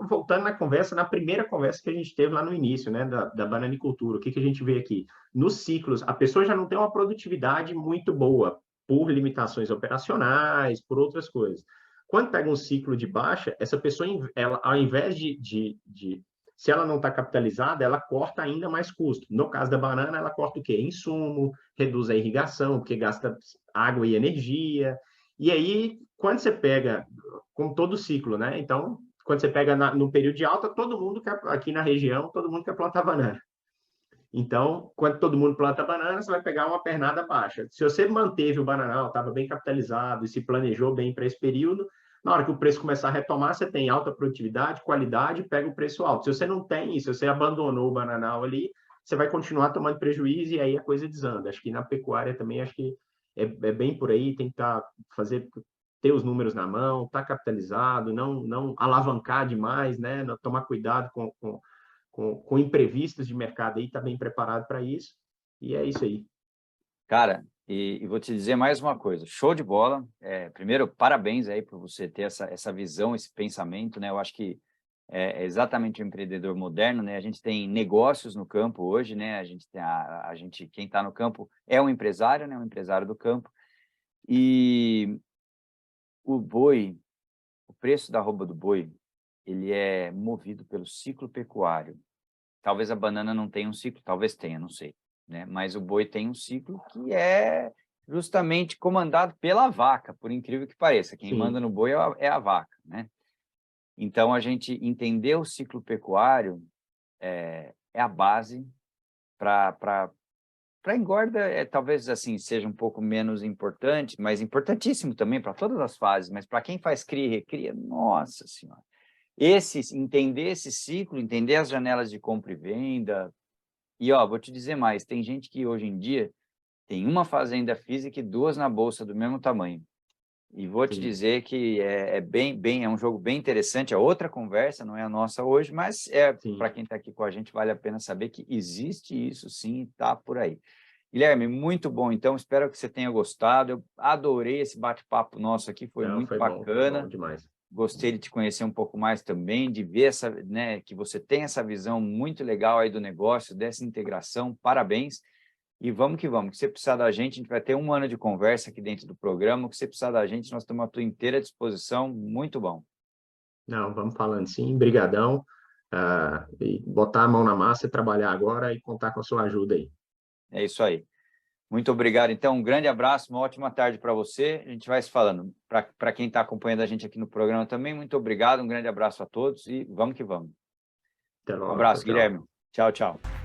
voltando na conversa, na primeira conversa que a gente teve lá no início, né, da bananicultura, o que a gente vê aqui? Nos ciclos, a pessoa já não tem uma produtividade muito boa, por limitações operacionais, por outras coisas. Quando pega um ciclo de baixa, essa pessoa, ela, ao invés se ela não está capitalizada, ela corta ainda mais custo. No caso da banana, ela corta o quê? Insumo, reduz a irrigação, porque gasta água e energia. E aí, quando você pega, como todo ciclo, né? Então, quando você pega no período de alta, todo mundo quer, aqui na região, todo mundo quer plantar banana. Então, quando todo mundo planta banana, você vai pegar uma pernada baixa. Se você manteve o bananal, estava bem capitalizado e se planejou bem para esse período, na hora que o preço começar a retomar, você tem alta produtividade, qualidade, pega o preço alto. Se você não tem isso, se você abandonou o bananal ali, você vai continuar tomando prejuízo e aí a coisa desanda. Acho que na pecuária também, acho que é bem por aí, tem que ter os números na mão, estar capitalizado, não alavancar demais, né? Tomar cuidado com imprevistos de mercado aí, está bem preparado para isso, e é isso aí. Cara, e vou te dizer mais uma coisa, show de bola. Primeiro, parabéns aí por você ter essa visão, esse pensamento, né? Eu acho que é exatamente o empreendedor moderno, né? A gente tem negócios no campo hoje, né? A gente tem quem está no campo é um empresário, né? Um empresário do campo. E o boi, o preço da arroba do boi, ele é movido pelo ciclo pecuário. Talvez a banana não tenha um ciclo, talvez tenha, não sei, né? Mas o boi tem um ciclo que é justamente comandado pela vaca, por incrível que pareça. Quem manda no boi é a vaca, né? Então, a gente entender o ciclo pecuário é a base para engorda, talvez assim seja um pouco menos importante, mas importantíssimo também para todas as fases, mas para quem faz cria e recria, nossa senhora. Entender esse ciclo, entender as janelas de compra e venda. E, ó, vou te dizer mais, tem gente que hoje em dia tem uma fazenda física e duas na bolsa do mesmo tamanho. E vou te dizer que é um jogo bem interessante, é outra conversa, não é a nossa hoje, mas para quem está aqui com a gente, vale a pena saber que existe isso sim, está por aí. Guilherme, muito bom, então, espero que você tenha gostado, eu adorei esse bate-papo nosso aqui, foi muito bacana. Bom demais. Gostei de te conhecer um pouco mais também, de ver né, que você tem essa visão muito legal aí do negócio, dessa integração, parabéns. E vamos que vamos, que você precisar da gente, a gente vai ter 1 ano de conversa aqui dentro do programa, que você precisar da gente, nós estamos à tua inteira disposição, muito bom. Não, vamos falando sim, brigadão, e botar a mão na massa e trabalhar agora e contar com a sua ajuda aí. É isso aí. Muito obrigado, então, um grande abraço, uma ótima tarde para você, a gente vai se falando. Para quem está acompanhando a gente aqui no programa também, muito obrigado, um grande abraço a todos e vamos que vamos. Até logo, Um abraço, tchau. Guilherme. Tchau, tchau.